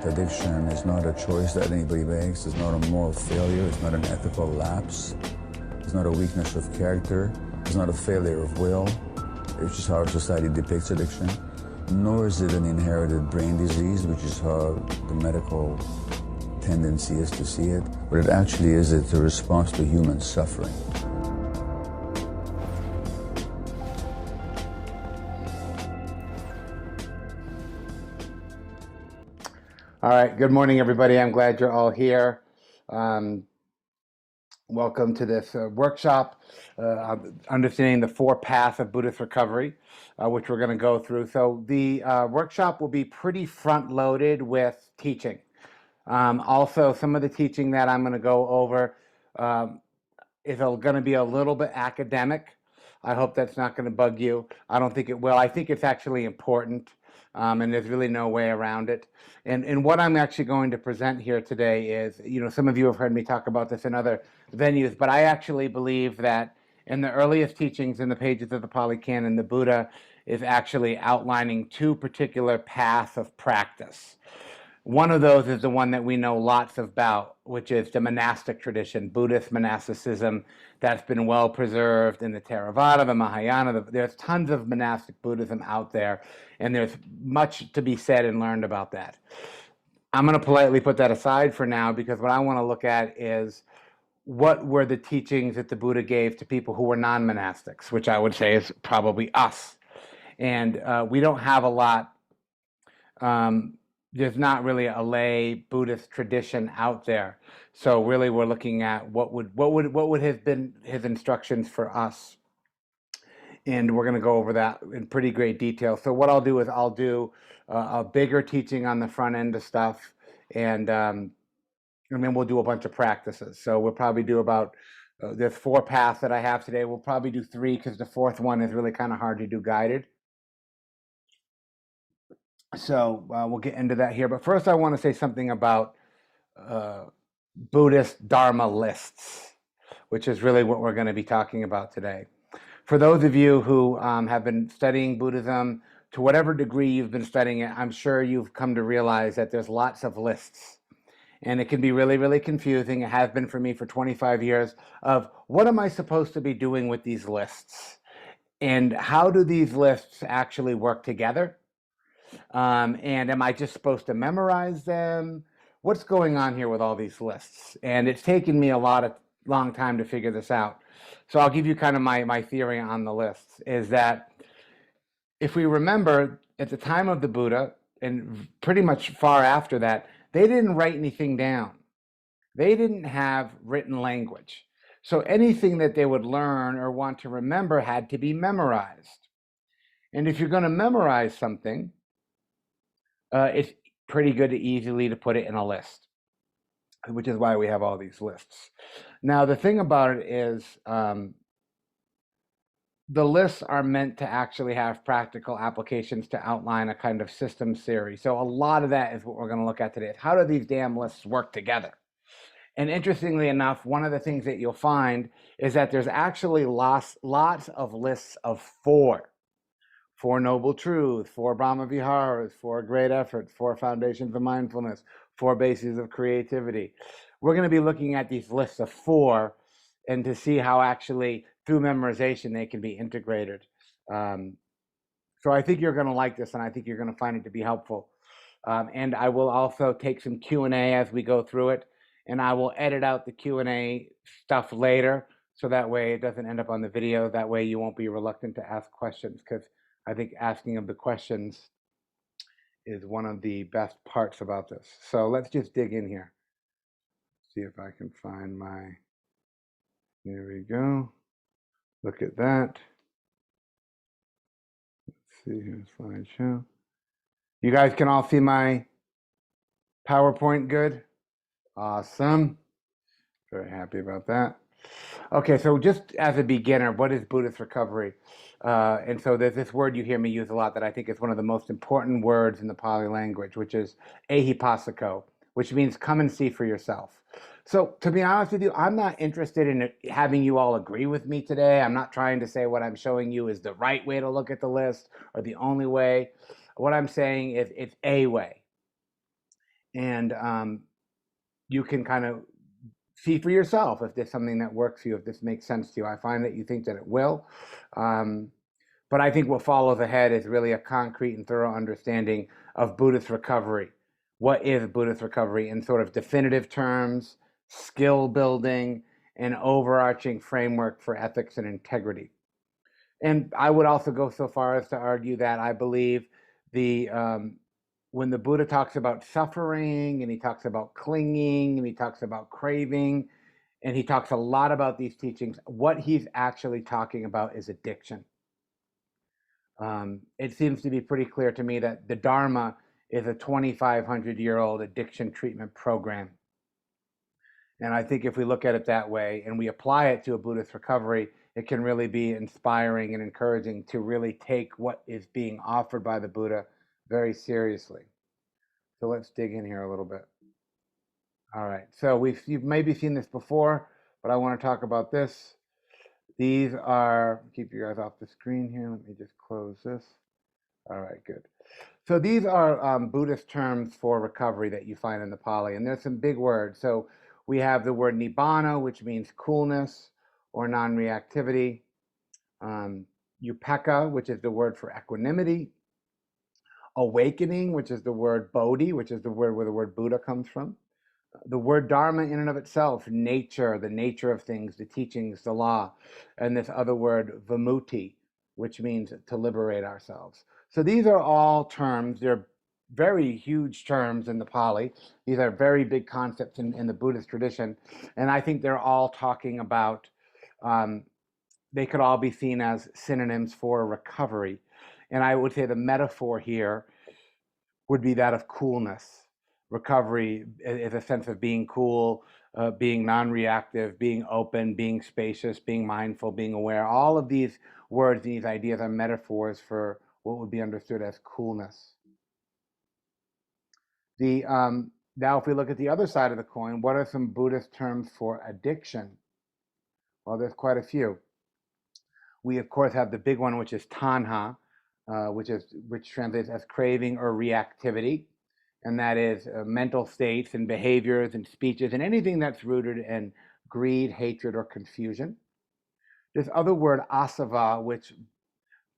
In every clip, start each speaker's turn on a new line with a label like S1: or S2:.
S1: contradiction is not a choice that anybody makes, it's not a moral failure, it's not an ethical lapse, it's not a weakness of character, it's not a failure of will. It's just how our society depicts addiction. Nor is it an inherited brain disease, which is how the medical tendency is to see it. What it actually is, it's a response to human suffering.
S2: All right, good morning, everybody. I'm glad you're all here. Welcome to this workshop, Understanding the Four Paths of Buddhist Recovery, which we're going to go through. So the workshop will be pretty front-loaded with teaching. Also, some of the teaching that I'm going to go over is going to be a little bit academic. I hope that's not going to bug you. I don't think it will. I think it's actually important. And there's really no way around it. And what I'm actually going to present here today is, some of you have heard me talk about this in other venues, but I actually believe that in the earliest teachings in the pages of the Pali Canon, the Buddha is actually outlining two particular paths of practice. One of those is the one that we know lots about, which is the monastic tradition, Buddhist monasticism that's been well preserved in the Theravada, the Mahayana. There's tons of monastic Buddhism out there, and there's much to be said and learned about that. I'm going to politely put that aside for now, because what I want to look at is what were the teachings that the Buddha gave to people who were non-monastics, which I would say is probably us. And we don't have a lot. There's not really a lay Buddhist tradition out there. So really we're looking at what would have been his instructions for us. And we're going to go over that in pretty great detail. So what I'll do is I'll do a bigger teaching on the front end of stuff, and then we'll do a bunch of practices. So we'll probably do about, there's four paths that I have today. We'll probably do three, because the fourth one is really kind of hard to do guided. So we'll get into that here. But first I want to say something about Buddhist Dharma lists, which is really what we're going to be talking about today. For those of you who have been studying Buddhism, to whatever degree you've been studying it, I'm sure you've come to realize that there's lots of lists. And it can be really, really confusing. It has been for me for 25 years of what am I supposed to be doing with these lists? And how do these lists actually work together? And am I just supposed to memorize them? What's going on here with all these lists? And it's taken me a long time to figure this out. So I'll give you kind of my theory on the lists, is that if we remember at the time of the Buddha, and pretty much far after that, they didn't write anything down. They didn't have written language. So anything that they would learn or want to remember had to be memorized. And if you're going to memorize something, it's pretty good to easily to put it in a list, which is why we have all these lists. Now, the thing about it is the lists are meant to actually have practical applications to outline a kind of system theory. So a lot of that is what we're going to look at today. How do these damn lists work together? And interestingly enough, one of the things that you'll find is that there's actually lots of lists of four noble truths, 4 Brahma Viharas, 4 great efforts, 4 foundations of mindfulness, 4 bases of creativity. We're going to be looking at these lists of 4 and to see how actually through memorization they can be integrated. So I think you're going to like this, and I think you're going to find it to be helpful. And I will also take some Q&A as we go through it, and I will edit out the Q&A stuff later, so that way it doesn't end up on the video. That way you won't be reluctant to ask questions, because I think asking of the questions is one of the best parts about this. So let's just dig in here. See if I can find here we go. Look at that. Let's see, here's slideshow. You guys can all see my PowerPoint good? Awesome. Very happy about that. Okay, so just as a beginner, what is Buddhist recovery? And so there's this word you hear me use a lot that I think is one of the most important words in the Pali language, which is ehipassiko, which means come and see for yourself. So to be honest with you, I'm not interested in having you all agree with me today. I'm not trying to say what I'm showing you is the right way to look at the list or the only way. What I'm saying is it's a way. And you can kind of see for yourself if there's something that works for you, if this makes sense to you. I find that you think that it will. But I think what follows ahead is really a concrete and thorough understanding of Buddhist recovery. What is Buddhist recovery in sort of definitive terms, skill building, and overarching framework for ethics and integrity. And I would also go so far as to argue that I believe the when the Buddha talks about suffering and he talks about clinging and he talks about craving and he talks a lot about these teachings, what he's actually talking about is addiction. It seems to be pretty clear to me that the Dharma is a 2,500-year-old addiction treatment program. And I think if we look at it that way and we apply it to a Buddhist recovery, it can really be inspiring and encouraging to really take what is being offered by the Buddha very seriously. So let's dig in here a little bit. All right, so you've maybe seen this before, but I want to talk about this. These are, keep you guys off the screen here. Let me just close this. All right, good. So these are Buddhist terms for recovery that you find in the Pali, and there's some big words. So we have the word nibbana, which means coolness or non-reactivity. Upekkha, which is the word for equanimity. Awakening, which is the word bodhi, which is the word where the word Buddha comes from. The word dharma in and of itself, nature, the nature of things, the teachings, the law, and this other word vimutti, which means to liberate ourselves. So these are all terms. They're very huge terms in the Pali. These are very big concepts in the Buddhist tradition. And I think they're all talking about, they could all be seen as synonyms for recovery. And I would say the metaphor here would be that of coolness. Recovery is a sense of being cool, being non-reactive, being open, being spacious, being mindful, being aware. All of these words and these ideas are metaphors for what would be understood as coolness. Now, if we look at the other side of the coin, what are some Buddhist terms for addiction? Well, there's quite a few. We, of course, have the big one, which is tanha, which translates as craving or reactivity. And that is mental states and behaviors and speeches and anything that's rooted in greed, hatred, or confusion. This other word, asava, which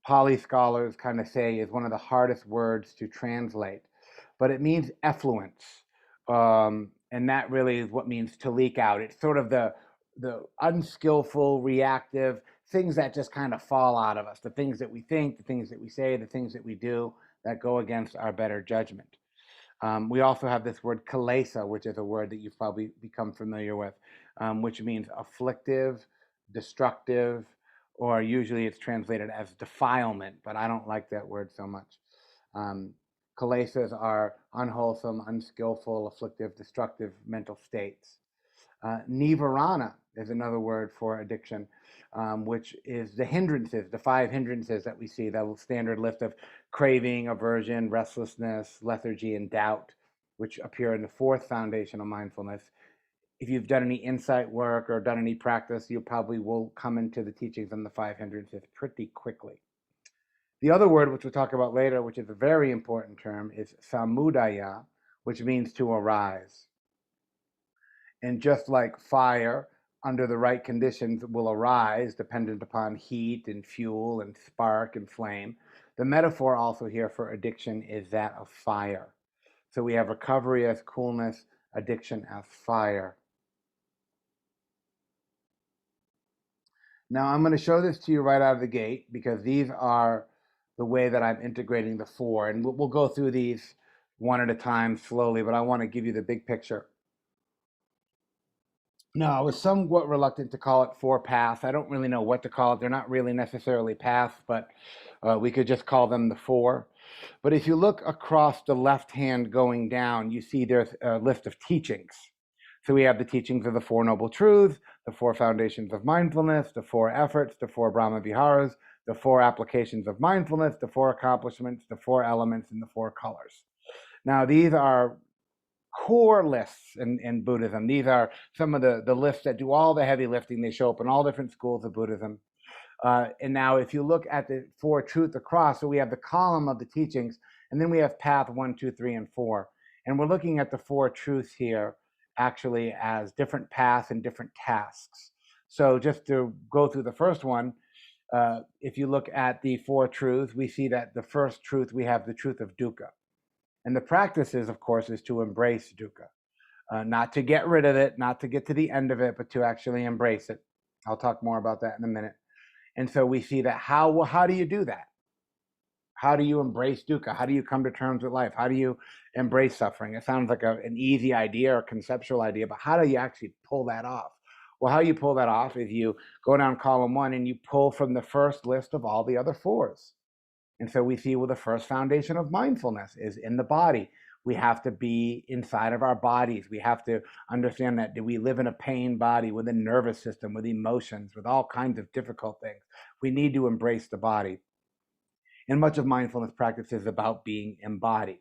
S2: Pali scholars kind of say is one of the hardest words to translate, but it means effluence. And that really is what means to leak out. It's sort of the unskillful, reactive things that just kind of fall out of us, the things that we think, the things that we say, the things that we do that go against our better judgment. We also have this word kilesa, which is a word that you've probably become familiar with, which means afflictive, destructive, or usually it's translated as defilement, but I don't like that word so much. Kilesas are unwholesome, unskillful, afflictive, destructive mental states. Nivarana is another word for addiction, which is the hindrances, the 5 hindrances that we see, that standard list of craving, aversion, restlessness, lethargy, and doubt, which appear in the 4th foundation of mindfulness. If you've done any insight work or done any practice, you probably will come into the teachings on the 5 hindrances pretty quickly. The other word, which we'll talk about later, which is a very important term, is samudaya, which means to arise. And just like fire, under the right conditions, will arise dependent upon heat and fuel and spark and flame, the metaphor also here for addiction is that of fire. So we have recovery as coolness, addiction as fire. Now I'm going to show this to you right out of the gate because these are the way that I'm integrating the 4. And we'll go through these one at a time slowly, but I want to give you the big picture. No, I was somewhat reluctant to call it 4 paths. I don't really know what to call it. They're not really necessarily paths, but we could just call them the 4. But if you look across the left hand going down, you see there's a list of teachings. So we have the teachings of the 4 Noble Truths, the 4 Foundations of Mindfulness, the 4 Efforts, the 4 Brahma Viharas, the 4 Applications of Mindfulness, the 4 Accomplishments, the 4 Elements, and the 4 Colors. Now, these are core lists in Buddhism. These are some of the lists that do all the heavy lifting. They show up in all different schools of Buddhism. And now if you look at the 4 truths across, so we have the column of the teachings, and then we have path 1, 2, 3, and 4. And we're looking at the four truths here actually as different paths and different tasks. So just to go through the first one, if you look at the four truths, we see that the first truth, we have the truth of dukkha. And the practice is, of course, is to embrace dukkha. Not to get rid of it, not to get to the end of it, but to actually embrace it. I'll talk more about that in a minute. And so we see that how do you do that? How do you embrace dukkha? How do you come to terms with life? How do you embrace suffering? It sounds like an easy idea or conceptual idea, but how do you actually pull that off? Well, how you pull that off is you go down column one and you pull from the first list of all the other fours. And so we see, well, the first foundation of mindfulness is in the body. We have to be inside of our bodies. We have to understand that we live in a pain body with a nervous system, with emotions, with all kinds of difficult things. We need to embrace the body. And much of mindfulness practice is about being embodied.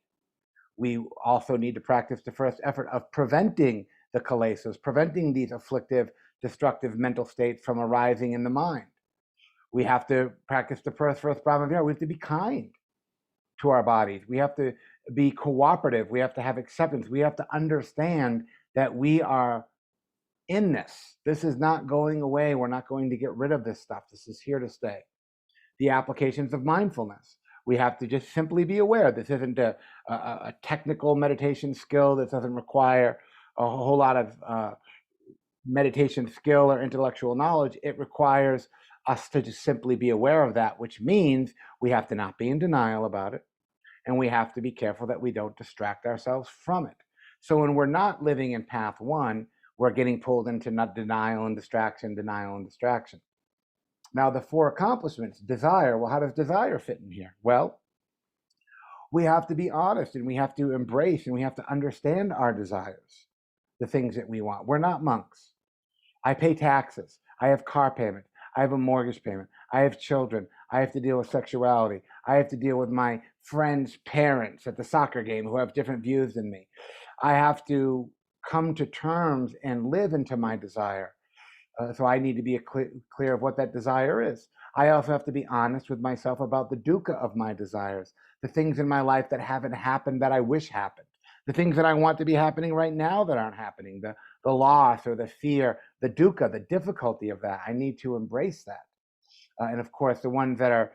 S2: We also need to practice the first effort of preventing the kilesas, preventing these afflictive, destructive mental states from arising in the mind. We have to practice the first Brahma Vihara. We have to be kind to our bodies. We have to be cooperative. We have to have acceptance. We have to understand that we are in this. This is not going away. We're not going to get rid of this stuff. This is here to stay. The applications of mindfulness. We have to just simply be aware. This isn't a technical meditation skill. This doesn't require a whole lot of meditation skill or intellectual knowledge. It requires us to just simply be aware of that, which means we have to not be in denial about it. And we have to be careful that we don't distract ourselves from it. So when we're not living in path one, we're getting pulled into denial and distraction, denial and distraction. Now, the four accomplishments, desire, well, how does desire fit in here? Well, we have to be honest and we have to embrace and we have to understand our desires, the things that we want. We're not monks. I pay taxes. I have car payment. I have a mortgage payment. I have children. I have to deal with sexuality. I have to deal with my friends' parents at the soccer game who have different views than me. I have to come to terms and live into my desire. So I need to be clear of what that desire is. I also have to be honest with myself about the dukkha of my desires, the things in my life that haven't happened that I wish happened, the things that I want to be happening right now that aren't happening, the loss or the fear, the dukkha, the difficulty of that. I need to embrace that. And of course, the ones that are,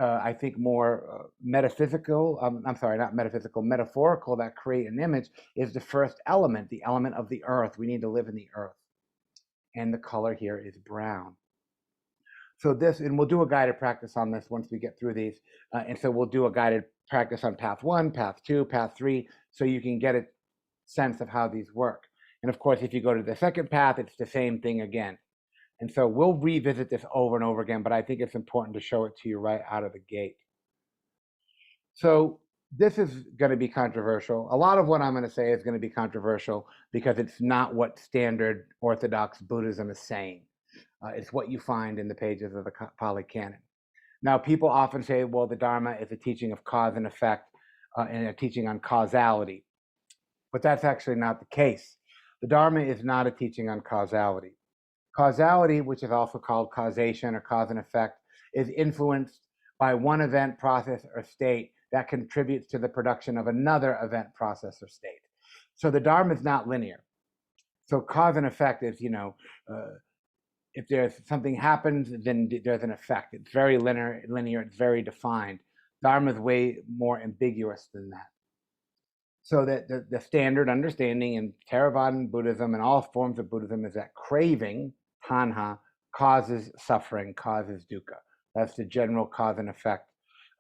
S2: I think, more metaphysical, I'm sorry, not metaphysical, metaphorical, that create an image is the first element, the element of the earth. We need to live in the earth. And the color here is brown. So this, and we'll do a guided practice on this once we get through these. And so we'll do a guided practice on path one, path two, path three, so you can get a sense of how these work. And of course, if you go to the second path, it's the same thing again. And so we'll revisit this over and over again, but I think it's important to show it to you right out of the gate. So this is going to be controversial. A lot of what I'm going to say is going to be controversial because it's not what standard orthodox Buddhism is saying. It's what you find in the pages of the Pali Canon. Now, people often say, well, the Dharma is a teaching of cause and effect and a teaching on causality. But that's actually not the case. The Dharma is not a teaching on causality. Causality, which is also called causation or cause and effect, is influenced by one event, process, or state that contributes to the production of another event, process, or state. So the Dharma is not linear. So cause and effect is, if there's something happens, then there's an effect. It's very linear, it's very defined. Dharma is way more ambiguous than that. So that the standard understanding in Theravadan Buddhism and all forms of Buddhism is that craving, tanha, causes suffering, causes dukkha. That's the general cause and effect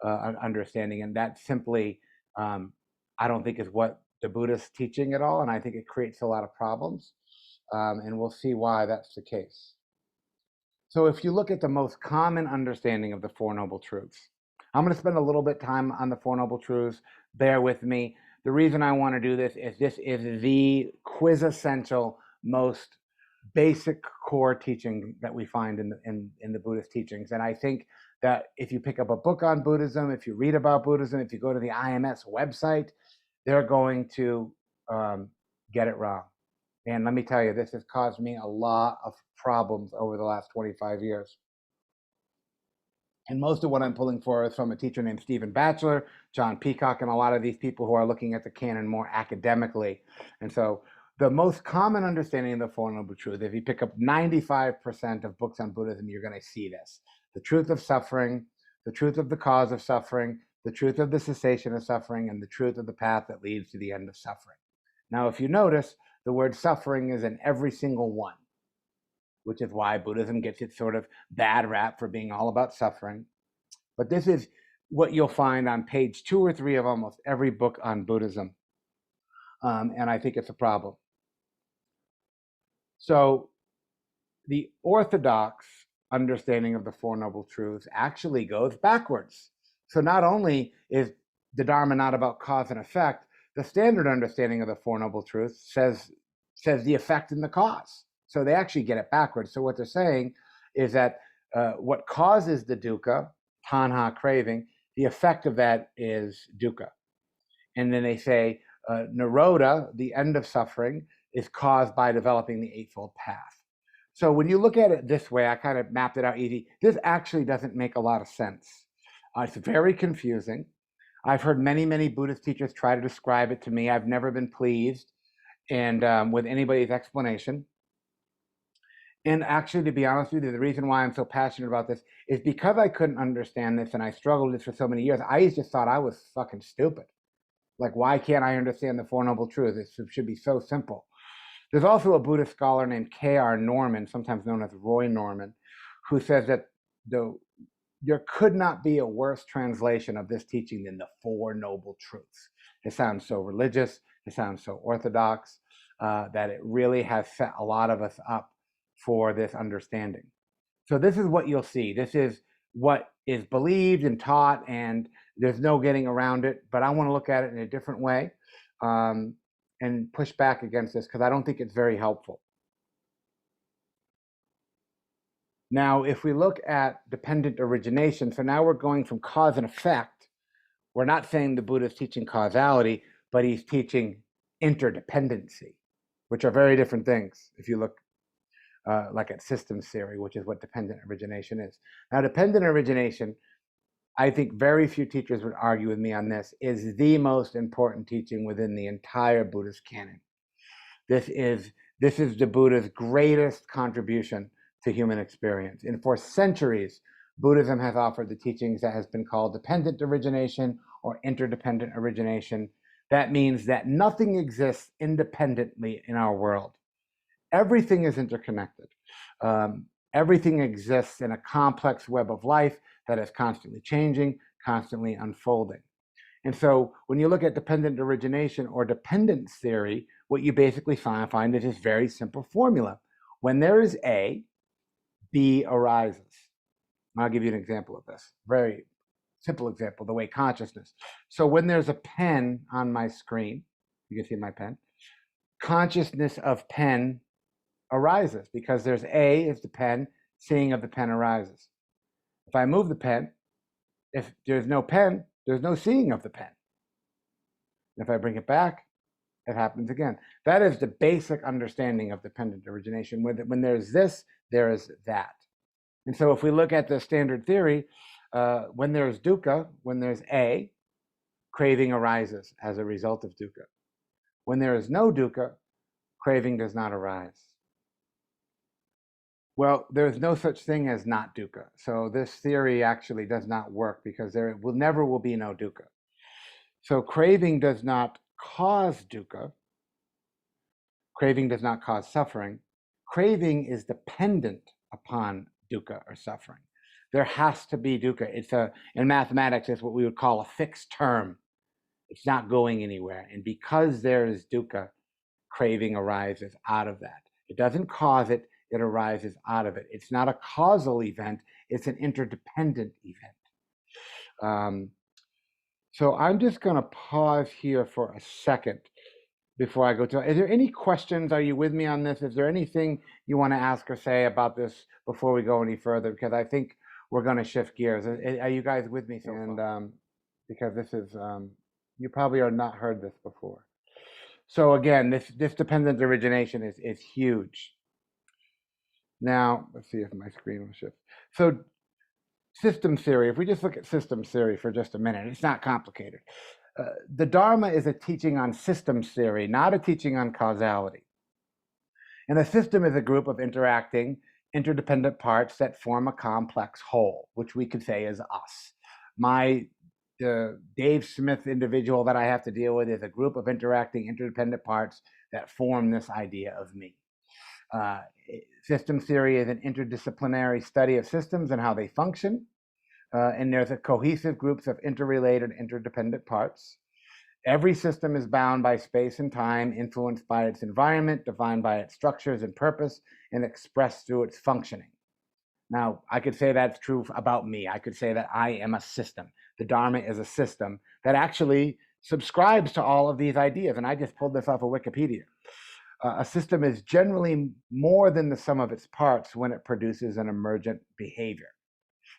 S2: understanding. And that simply, I don't think is what the Buddha's teaching at all. And I think it creates a lot of problems. And we'll see why that's the case. So if you look at the most common understanding of the Four Noble Truths, I'm going to spend a little bit of time on the Four Noble Truths. Bear with me. The reason I want to do this is the quintessential, most basic core teaching that we find in the Buddhist teachings. And I think that if you pick up a book on Buddhism, if you read about Buddhism, if you go to the IMS website, they're going to get it wrong. And let me tell you, this has caused me a lot of problems over the last 25 years. And most of what I'm pulling for is from a teacher named Stephen Batchelor, John Peacock, and a lot of these people who are looking at the canon more academically. And so the most common understanding of the Four Noble Truths, if you pick up 95% of books on Buddhism, you're going to see this. The truth of suffering, the truth of the cause of suffering, the truth of the cessation of suffering, and the truth of the path that leads to the end of suffering. Now, if you notice, the word suffering is in every single one, which is why Buddhism gets its sort of bad rap for being all about suffering. But this is what you'll find on page 2 or 3 of almost every book on Buddhism. And I think it's a problem. So the orthodox understanding of the Four Noble Truths actually goes backwards. So not only is the Dharma not about cause and effect, the standard understanding of the Four Noble Truths says the effect and the cause. So they actually get it backwards. So what they're saying is that what causes the dukkha, tanha, craving, the effect of that is dukkha. And then they say nirodha, the end of suffering, is caused by developing the Eightfold Path. So when you look at it this way, I kind of mapped it out easy. This actually doesn't make a lot of sense. It's very confusing. I've heard many, many Buddhist teachers try to describe it to me. I've never been pleased with anybody's explanation. And actually, to be honest with you, the reason why I'm so passionate about this is because I couldn't understand this and I struggled with this for so many years. I just thought I was fucking stupid. Like, why can't I understand the Four Noble Truths? It should be so simple. There's also a Buddhist scholar named K.R. Norman, sometimes known as Roy Norman, who says that there could not be a worse translation of this teaching than the Four Noble Truths. It sounds so religious, it sounds so orthodox, that it really has set a lot of us up for this understanding. So this is what you'll see. This is what is believed and taught, and there's no getting around it. But I want to look at it in a different way and push back against this because I don't think it's very helpful. Now, if we look at dependent origination, so now we're going from cause and effect. We're not saying the Buddha is teaching causality, but he's teaching interdependency, which are very different things if you look like at systems theory, which is what dependent origination is. Now, dependent origination, I think very few teachers would argue with me on this, is the most important teaching within the entire Buddhist canon. This is the Buddha's greatest contribution to human experience. And for centuries, Buddhism has offered the teachings that has been called dependent origination or interdependent origination. That means that nothing exists independently in our world. Everything is interconnected. Everything exists in a complex web of life that is constantly changing, constantly unfolding. And so when you look at dependent origination or dependence theory, what you basically find is this very simple formula. When there is A, B arises. I'll give you an example of this. Very simple example, the way consciousness. So when there's a pen on my screen, you can see my pen, consciousness of pen arises because there's A is the pen, seeing of the pen arises. If I move the pen, if there's no pen, there's no seeing of the pen. If I bring it back, it happens again. That is the basic understanding of dependent origination. When there's this, there is that. And so if we look at the standard theory, when there's dukkha, when there's A, craving arises as a result of dukkha. When there is no dukkha, craving does not arise. Well, there's no such thing as not dukkha. So this theory actually does not work because there never will be no dukkha. So craving does not cause dukkha. Craving does not cause suffering. Craving is dependent upon dukkha or suffering. There has to be dukkha. In mathematics, it's what we would call a fixed term. It's not going anywhere. And because there is dukkha, craving arises out of that. It doesn't cause it, it arises out of it. It's not a causal event, it's an interdependent event. So I'm just going to pause here for a second before I go to. Is there any questions? Are you with me on this? Is there anything you want to ask or say about this before we go any further? Because I think we're going to shift gears. Are you guys with me? And because this is, you probably are not heard this before. So again, this dependent origination is huge. Now, let's see if my screen will shift. So system theory, if we just look at system theory for just a minute, it's not complicated. The Dharma is a teaching on systems theory, not a teaching on causality. And a system is a group of interacting, interdependent parts that form a complex whole, which we could say is us. The Dave Smith individual that I have to deal with is a group of interacting, interdependent parts that form this idea of me. System theory is an interdisciplinary study of systems and how they function. And there's a cohesive groups of interrelated, interdependent parts. Every system is bound by space and time, influenced by its environment, defined by its structures and purpose, and expressed through its functioning. Now, I could say that's true about me. I could say that I am a system. The Dharma is a system that actually subscribes to all of these ideas. And I just pulled this off of Wikipedia. A system is generally more than the sum of its parts when it produces an emergent behavior.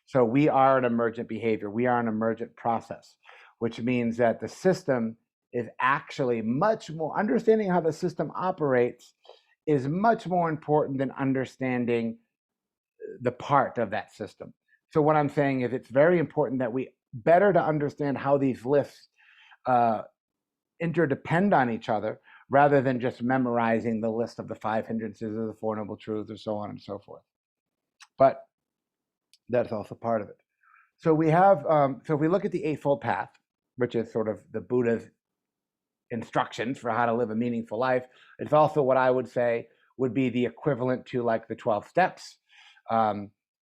S2: So we are an emergent behavior. We are an emergent process, which means that the system is actually much more, understanding how the system operates is much more important than understanding the part of that system. So what I'm saying is it's very important that we better to understand how these lists interdepend on each other rather than just memorizing the list of the 5 hindrances or the Four Noble Truths or so on and so forth. But that's also part of it. So we have, so if we look at the Eightfold Path, which is sort of the Buddha's instructions for how to live a meaningful life, it's also what I would say would be the equivalent to like the 12 steps.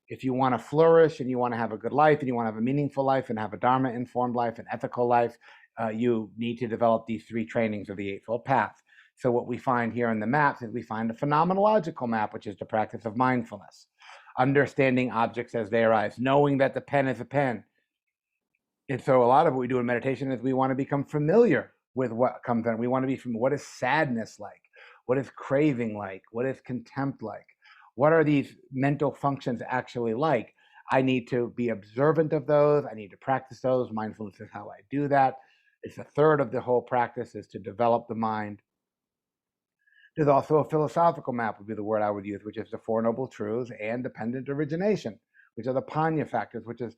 S2: If you want to flourish and you want to have a good life and you want to have a meaningful life and have a Dharma-informed life, an ethical life, you need to develop these 3 trainings of the Eightfold Path. So what we find here in the maps is we find a phenomenological map, which is the practice of mindfulness, understanding objects as they arise, knowing that the pen is a pen. And so a lot of what we do in meditation is we want to become familiar with what comes in. We want to be from what is sadness like? What is craving like? What is contempt like? What are these mental functions actually like? I need to be observant of those. I need to practice those. Mindfulness is how I do that. It's a third of the whole practice is to develop the mind. There's also a philosophical map would be the word I would use, which is the Four Noble Truths and dependent origination, which are the Panya factors, which is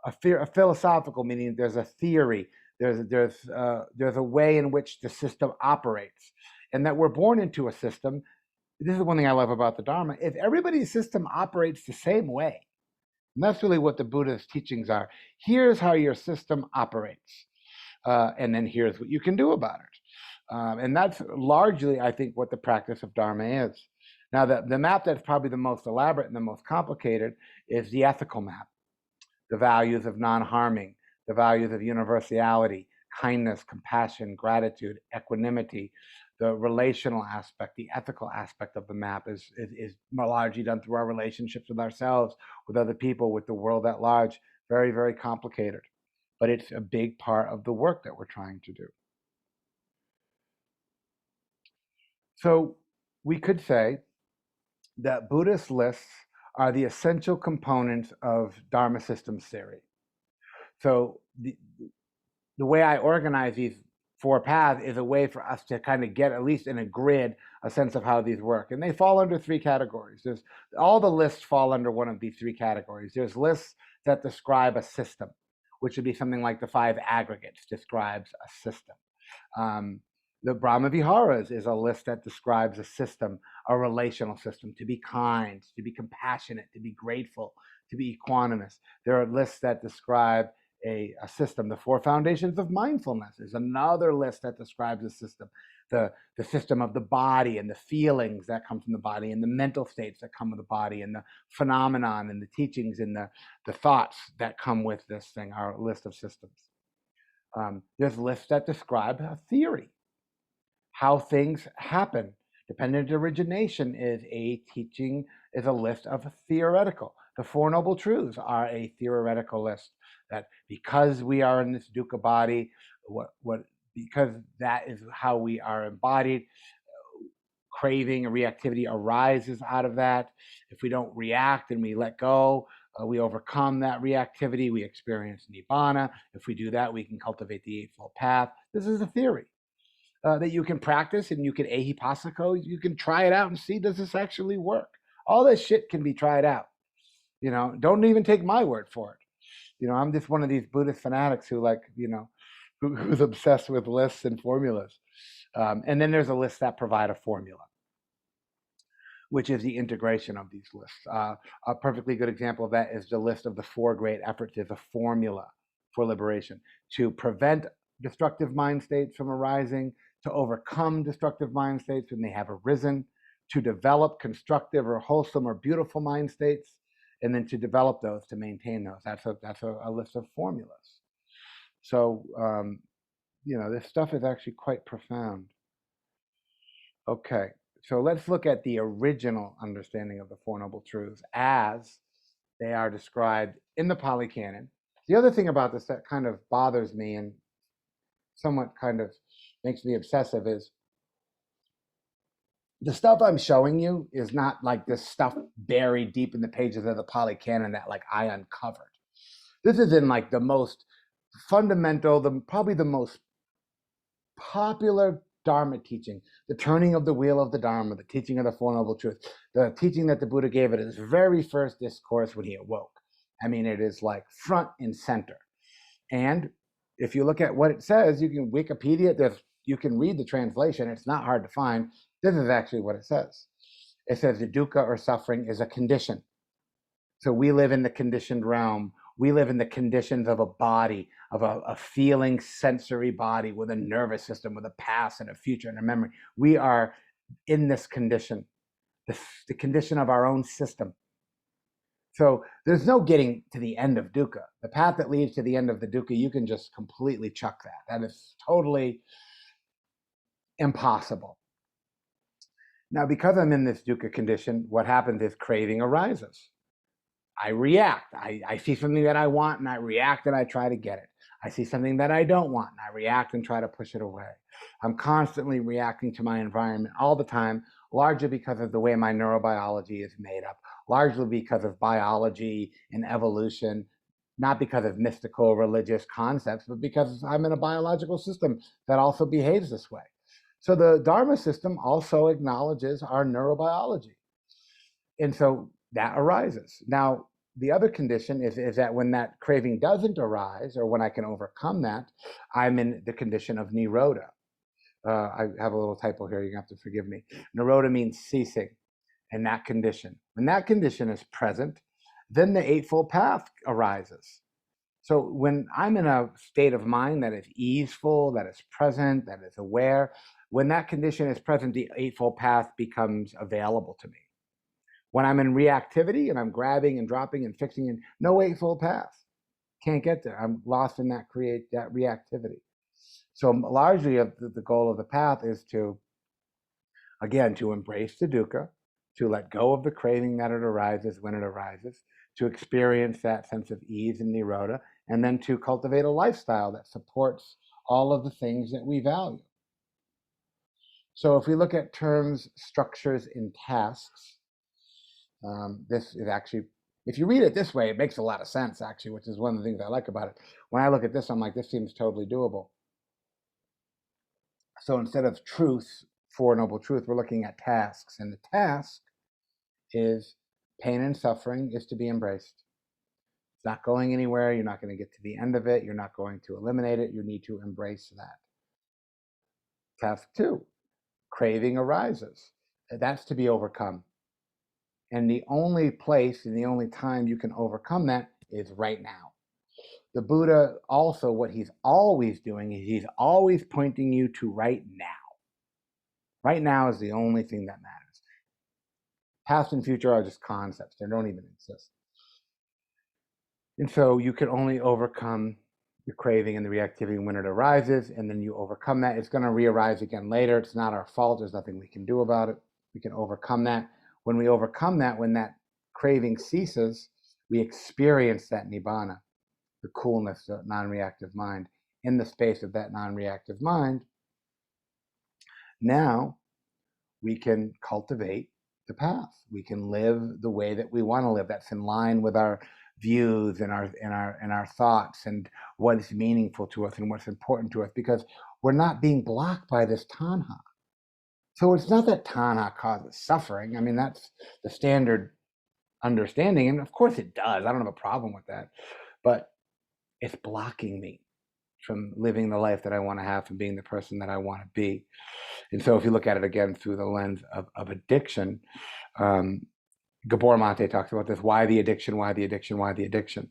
S2: a philosophical, meaning there's a theory, there's a way in which the system operates, and that we're born into a system. This is one thing I love about the Dharma. If everybody's system operates the same way, and that's really what the Buddha's teachings are. Here's how your system operates, and then here's what you can do about it. And that's largely, I think, what the practice of Dharma is. Now, the map that's probably the most elaborate and the most complicated is the ethical map. The values of non-harming, the values of universality, kindness, compassion, gratitude, equanimity, the relational aspect, the ethical aspect of the map is largely done through our relationships with ourselves, with other people, with the world at large. Very, very complicated. But it's a big part of the work that we're trying to do. So we could say that Buddhist lists are the essential components of Dharma systems theory. So the way I organize these 4 paths is a way for us to kind of get, at least in a grid, a sense of how these work. And they fall under 3 categories. All the lists fall under one of these 3 categories. There's lists that describe a system, which would be something like the 5 aggregates describes a system. The Brahma Viharas is a list that describes a system, a relational system, to be kind, to be compassionate, to be grateful, to be equanimous. There are lists that describe a system. The 4 foundations of mindfulness is another list that describes a system. The system of the body and the feelings that come from the body and the mental states that come with the body and the phenomenon and the teachings and the thoughts that come with this thing, our list of systems. There's lists that describe a theory, how things happen. Dependent origination is a teaching, is a list of theoretical. The Four Noble Truths are a theoretical list that because we are in this dukkha body, because that is how we are embodied, craving and reactivity arises out of that. If we don't react and we let go, we overcome that reactivity, we experience nibbana. If we do that, we can cultivate the Eightfold Path. This is a theory that you can practice, and you can ehipassiko, you can try it out and see, does this actually work? All this shit can be tried out. Don't even take my word for it. I'm just one of these Buddhist fanatics who who's obsessed with lists and formulas. And then there's a list that provide a formula, which is the integration of these lists. A perfectly good example of that is the list of the four great efforts is a formula for liberation to prevent destructive mind states from arising, to overcome destructive mind states when they have arisen, to develop constructive or wholesome or beautiful mind states, and then to develop those, to maintain those. That's a list of formulas. So, this stuff is actually quite profound. Okay, so let's look at the original understanding of the Four Noble Truths as they are described in the Pali Canon. The other thing about this that kind of bothers me and somewhat kind of makes me obsessive is the stuff I'm showing you is not like this stuff buried deep in the pages of the Pali Canon that I uncovered. This is in the most fundamental, probably the most popular Dharma teaching, the turning of the wheel of the Dharma, the teaching of the Four Noble Truths, the teaching that the Buddha gave at his very first discourse when he awoke. I mean, it is front and center. And if you look at what it says, you can Wikipedia, you can read the translation. It's not hard to find. This is actually what it says. It says the dukkha or suffering is a condition. So we live in the conditioned realm. We live in the conditions of a body, of a feeling sensory body with a nervous system, with a past and a future and a memory. We are in this condition, the condition of our own system. So there's no getting to the end of dukkha. The path that leads to the end of the dukkha, you can just completely chuck that. That is totally impossible. Now, because I'm in this dukkha condition, what happens is craving arises. I react. I see something that I want and I react and I try to get it. I see something that I don't want and I react and try to push it away. I'm constantly reacting to my environment all the time, largely because of the way my neurobiology is made up, largely because of biology and evolution, not because of mystical religious concepts, but because I'm in a biological system that also behaves this way. So the Dharma system also acknowledges our neurobiology. And so that arises. Now, the other condition is that when that craving doesn't arise, or when I can overcome that, I'm in the condition of nirodha. I have a little typo here, you have to forgive me. Nirodha means ceasing, in that condition. When that condition is present, then the Eightfold Path arises. So when I'm in a state of mind that is easeful, that is present, that is aware, when that condition is present, the Eightfold Path becomes available to me. When I'm in reactivity and I'm grabbing and dropping and fixing, and no Eightfold Path, can't get there. I'm lost in that reactivity. So largely the goal of the path is to, again, to embrace the dukkha, to let go of the craving that it arises when it arises, to experience that sense of ease and nirodha, and then to cultivate a lifestyle that supports all of the things that we value. So if we look at terms, structures, and tasks, this is actually, if you read it this way, it makes a lot of sense, actually, which is one of the things I like about it. When I look at this, I'm like, this seems totally doable. So instead of truth, Four Noble Truth, we're looking at tasks. And the task is pain and suffering is to be embraced. It's not going anywhere. You're not going to get to the end of it. You're not going to eliminate it. You need to embrace that. Task 2, craving arises. That's to be overcome. And the only place and the only time you can overcome that is right now. The Buddha also, what he's always doing is he's always pointing you to right now. Right now is the only thing that matters. Past and future are just concepts. They don't even exist. And so you can only overcome the craving and the reactivity when it arises, and then you overcome that. It's going to re-arise again later. It's not our fault. There's nothing we can do about it. We can overcome that. When we overcome that, when that craving ceases, we experience that nibbana, the coolness, the non-reactive mind. In the space of that non-reactive mind, now we can cultivate the path. We can live the way that we want to live. That's in line with our views and our thoughts and what is meaningful to us and what's important to us, because we're not being blocked by this tanha. So it's not that tanha causes suffering. I mean, that's the standard understanding. And of course it does. I don't have a problem with that. But it's blocking me from living the life that I want to have, from being the person that I want to be. And so if you look at it again through the lens of addiction, Gabor Mate talks about this. Why the addiction? Why the addiction? Why the addiction?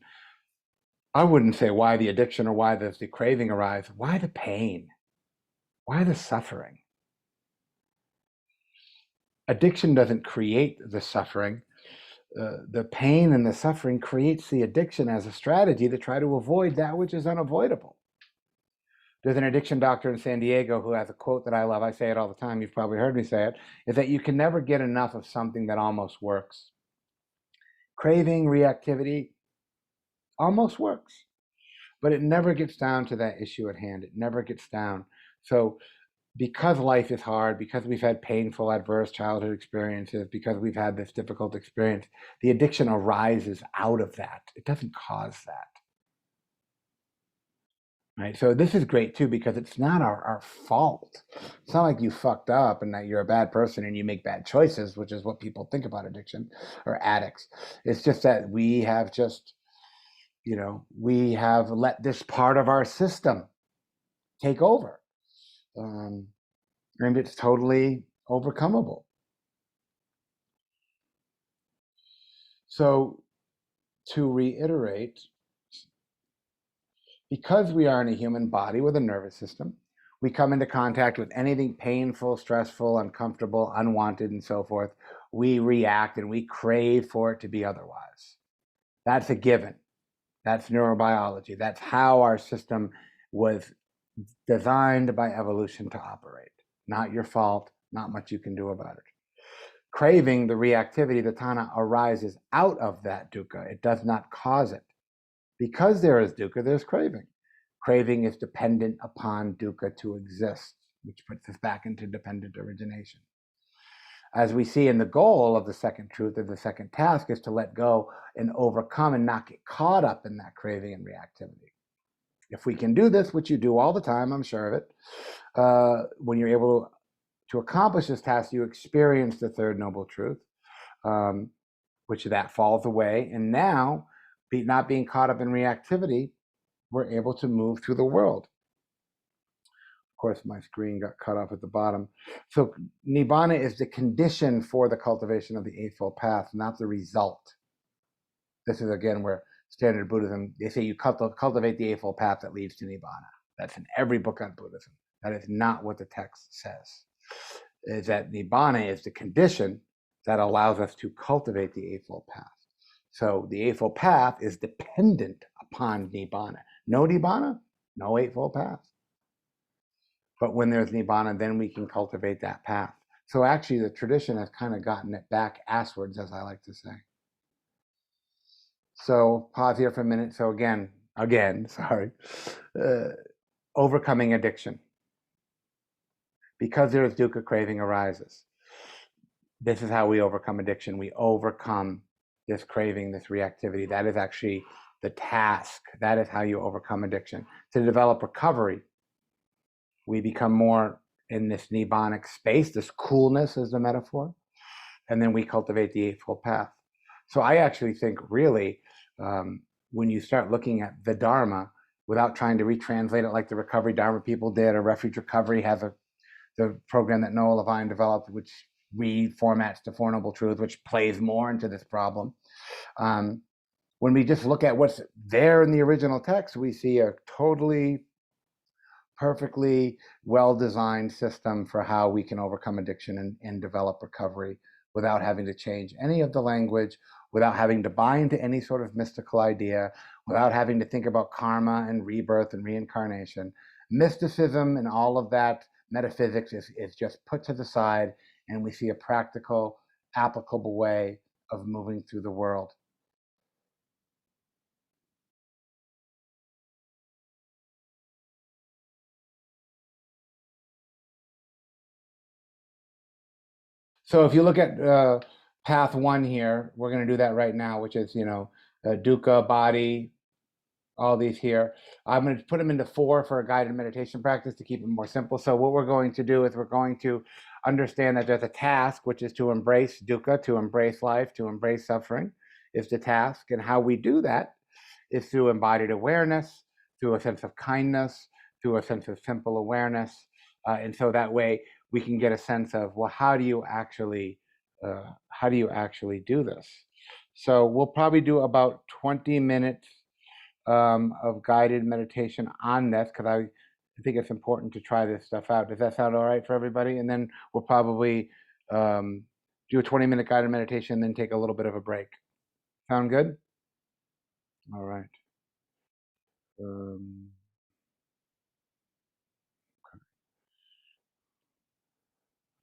S2: I wouldn't say why the addiction or why does the craving arise. Why the pain? Why the suffering? Addiction doesn't create the suffering. The pain and the suffering creates the addiction as a strategy to try to avoid that which is unavoidable. There's an addiction doctor in San Diego who has a quote that I love. I say it all the time. You've probably heard me say it, is that you can never get enough of something that almost works. Craving, reactivity, almost works, but it never gets down to that issue at hand. It never gets down. So because life is hard, because we've had painful, adverse childhood experiences, because we've had this difficult experience, the addiction arises out of that. It doesn't cause that. Right? So this is great too, because it's not our fault. It's not like you fucked up and that you're a bad person and you make bad choices, which is what people think about addiction or addicts. It's just that we have just, we have let this part of our system take over. And it's totally overcomable. So to reiterate, because we are in a human body with a nervous system, we come into contact with anything painful, stressful, uncomfortable, unwanted, and so forth. We react and we crave for it to be otherwise. That's a given. That's neurobiology. That's how our system was designed by evolution to operate. Not your fault, not much you can do about it. Craving, the reactivity, the tanha, arises out of that dukkha. It does not cause it. Because there is dukkha, there's craving. Craving is dependent upon dukkha to exist, which puts us back into dependent origination. As we see in the goal of the second truth, of the second task, is to let go and overcome and not get caught up in that craving and reactivity. If we can do this, which you do all the time, I'm sure of it, when you're able to accomplish this task, you experience the third noble truth, which that falls away. And now, not being caught up in reactivity, we're able to move through the world. Of course, my screen got cut off at the bottom. So Nibbana is the condition for the cultivation of the Eightfold Path, not the result. This is, again, where standard Buddhism, they say you cultivate the Eightfold Path that leads to Nibbana. That's in every book on Buddhism. That is not what the text says. Is that Nibbana is the condition that allows us to cultivate the Eightfold Path. So the Eightfold Path is dependent upon Nibbana. No Nibbana, no Eightfold Path. But when there's Nibbana, then we can cultivate that path. So actually the tradition has kind of gotten it back asswards, as I like to say. So pause here for a minute. So again, overcoming addiction. Because there is dukkha, craving arises. This is how we overcome addiction. We overcome this craving, this reactivity. That is actually the task. That is how you overcome addiction. To develop recovery, we become more in this nibbanic space. This coolness is the metaphor. And then we cultivate the Eightfold Path. So I actually think really, when you start looking at the Dharma, without trying to retranslate it like the recovery Dharma people did, or Refuge Recovery has the program that Noah Levine developed, which reformats the Four Noble Truths, which plays more into this problem. When we just look at what's there in the original text, we see a totally, perfectly well-designed system for how we can overcome addiction and develop recovery without having to change any of the language, without having to buy into any sort of mystical idea, without having to think about karma and rebirth and reincarnation. Mysticism and all of that metaphysics is just put to the side, and we see a practical, applicable way of moving through the world. So if you look at path one here, we're going to do that right now, which is, dukkha, body, all these here. I'm going to put them into 4 for a guided meditation practice to keep it more simple. So what we're going to do is we're going to understand that there's a task, which is to embrace dukkha, to embrace life, to embrace suffering. is the task. And how we do that is through embodied awareness, through a sense of kindness, through a sense of simple awareness. And so that way we can get a sense of, well, how do you actually do this? So we'll probably do about 20 minutes of guided meditation on this, because I think it's important to try this stuff out. Does that sound all right for everybody? And then we'll probably do a 20-minute guided meditation, then take a little bit of a break. Sound good? All right. All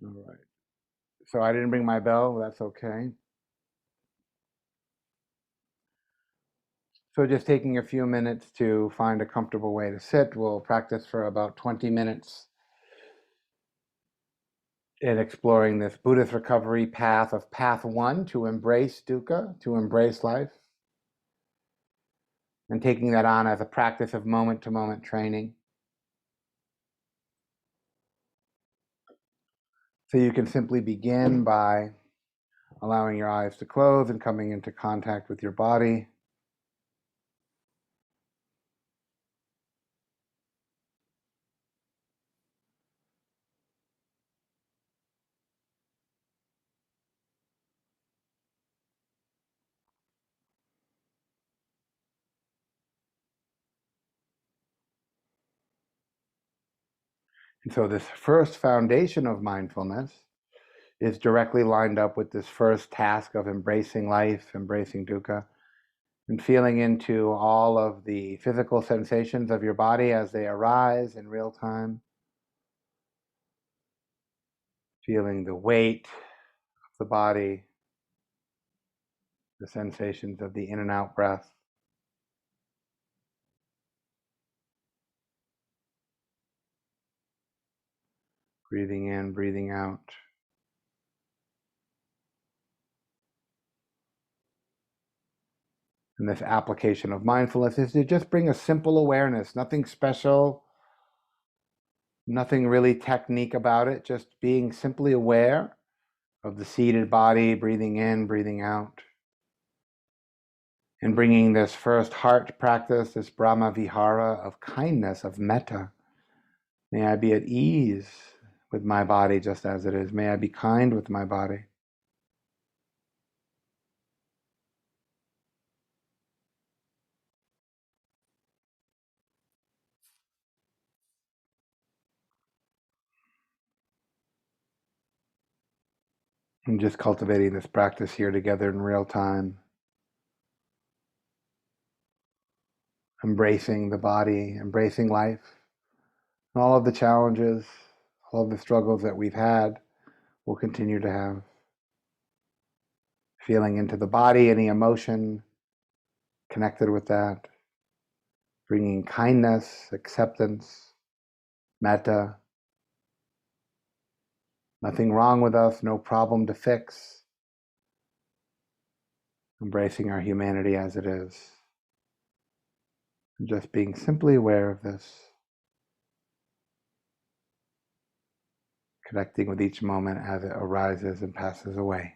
S2: right. So I didn't bring my bell. That's okay. So just taking a few minutes to find a comfortable way to sit. We'll practice for about 20 minutes in exploring this Buddhist recovery path of path one, to embrace dukkha, to embrace life, and taking that on as a practice of moment-to-moment training. So you can simply begin by allowing your eyes to close and coming into contact with your body. And so this first foundation of mindfulness is directly lined up with this first task of embracing life, embracing dukkha, and feeling into all of the physical sensations of your body as they arise in real time. Feeling the weight of the body, the sensations of the in and out breath. Breathing in, breathing out. And this application of mindfulness is to just bring a simple awareness, nothing special, nothing really technique about it, just being simply aware of the seated body, breathing in, breathing out. And bringing this first heart practice, this Brahma Vihara of kindness, of metta. May I be at ease with my body just as it is. May I be kind with my body. And just cultivating this practice here together in real time. Embracing the body, embracing life, and all of the challenges, all of the struggles that we've had, will continue to have. Feeling into the body, any emotion connected with that. Bringing kindness, acceptance, metta. Nothing wrong with us, no problem to fix. Embracing our humanity as it is. And just being simply aware of this. Connecting with each moment as it arises and passes away.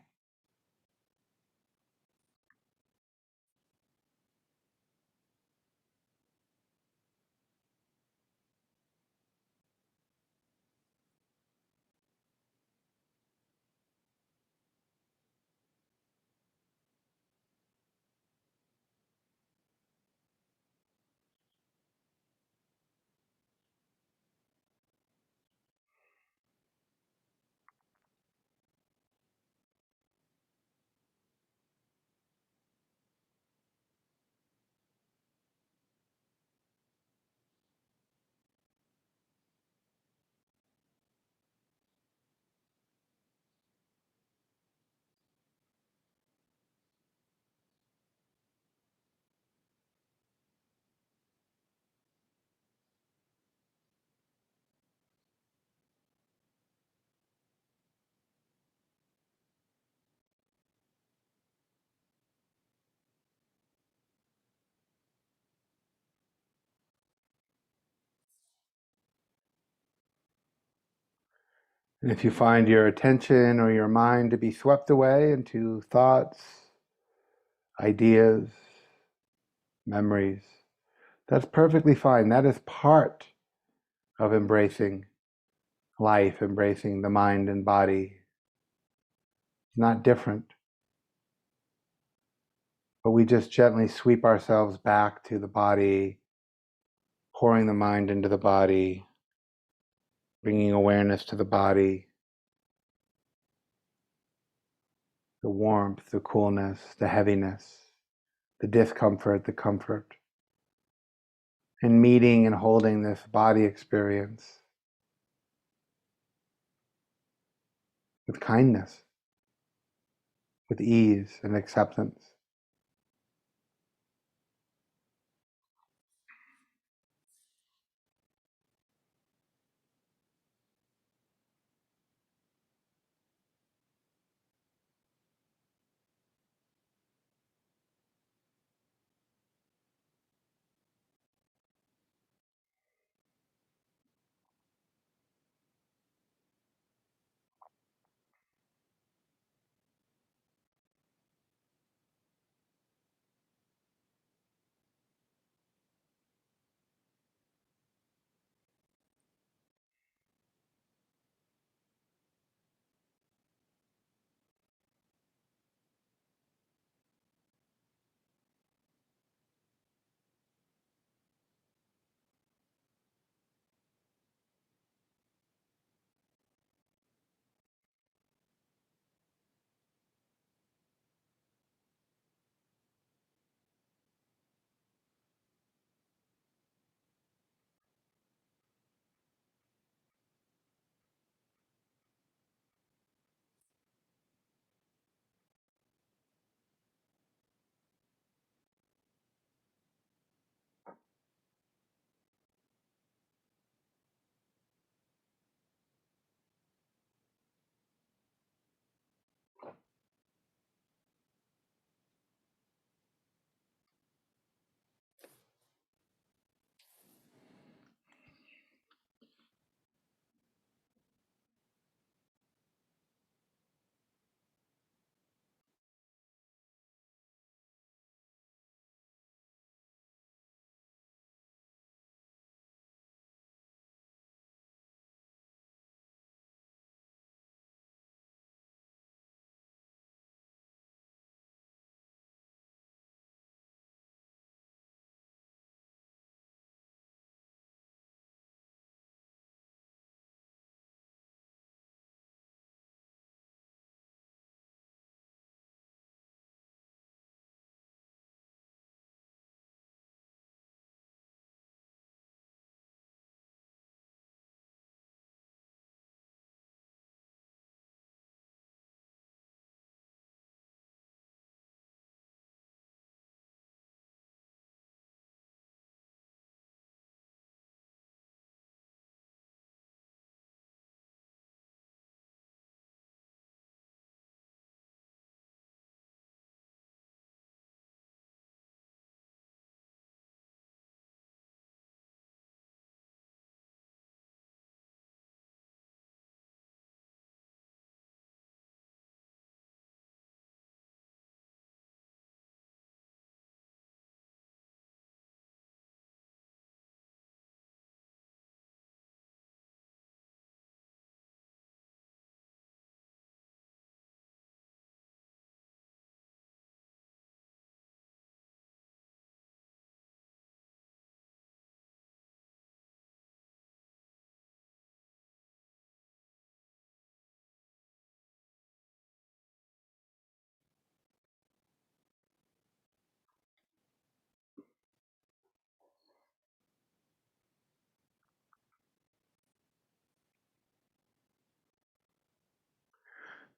S2: And if you find your attention or your mind to be swept away into thoughts ideas, memories. That's perfectly fine. That is part of embracing life, embracing the mind and body. It's not different. But we just gently sweep ourselves back to the body, pouring the mind into the body, bringing awareness to the body, the warmth, the coolness, the heaviness, the discomfort, the comfort, and meeting and holding this body experience with kindness, with ease and acceptance.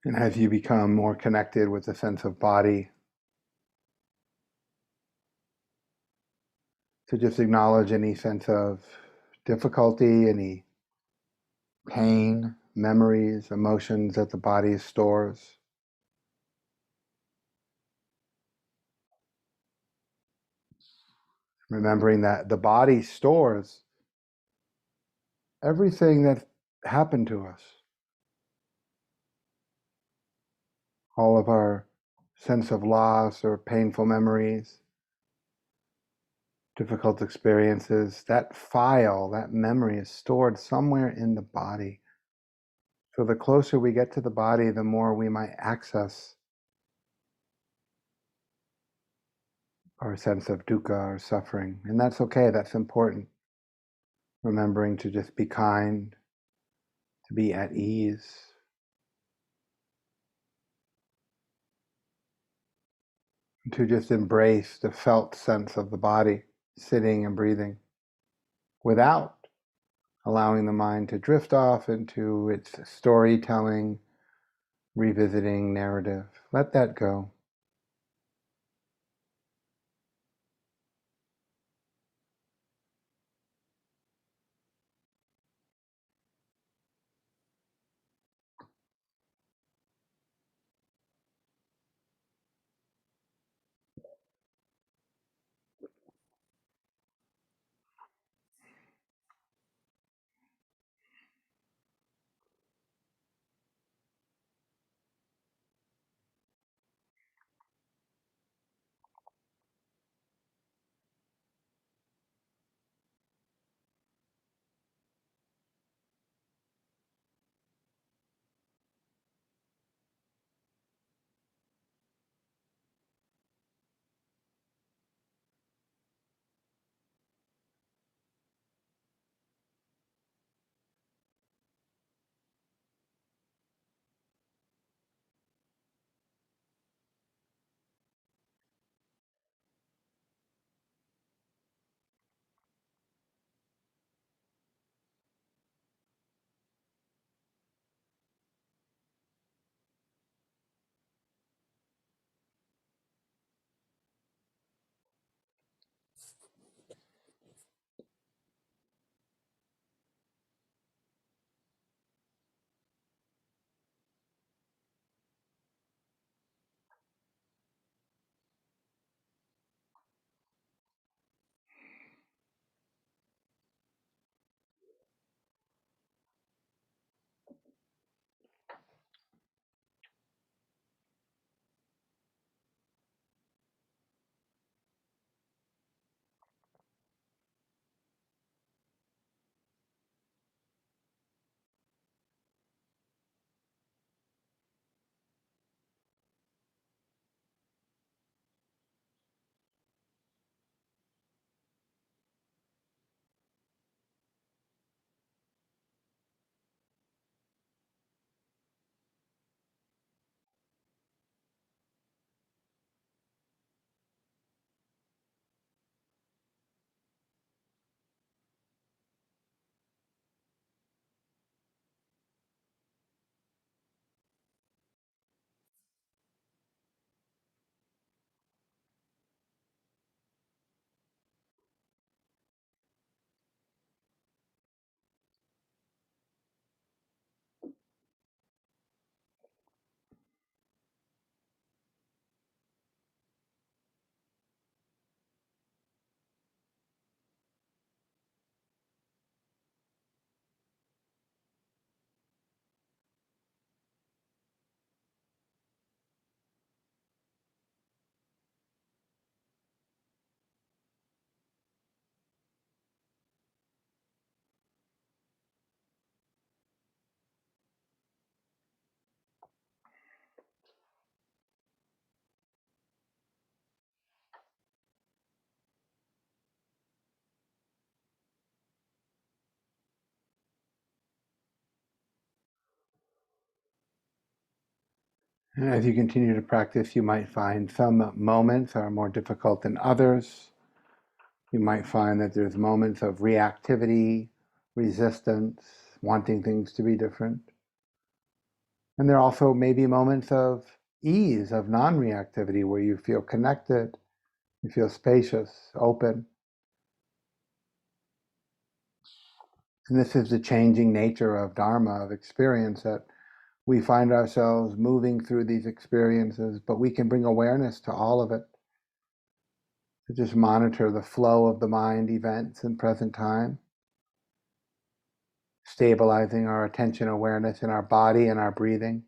S2: And as you become more connected with the sense of body, to just acknowledge any sense of difficulty, any pain, memories, emotions that the body stores. Remembering that the body stores everything that happened to us, all of our sense of loss or painful memories, difficult experiences, that file, that memory is stored somewhere in the body. So the closer we get to the body, the more we might access our sense of dukkha or suffering. And that's okay, that's important. Remembering to just be kind, to be at ease. To just embrace the felt sense of the body, sitting and breathing, without allowing the mind to drift off into its storytelling, revisiting narrative. Let that go. And as you continue to practice, you might find some moments are more difficult than others. You might find that there's moments of reactivity, resistance, wanting things to be different. And there are also maybe moments of ease, of non-reactivity, where you feel connected, you feel spacious, open. And this is the changing nature of Dharma, of experience, that we find ourselves moving through these experiences, but we can bring awareness to all of it, to just monitor the flow of the mind events in present time, stabilizing our attention awareness in our body and our breathing,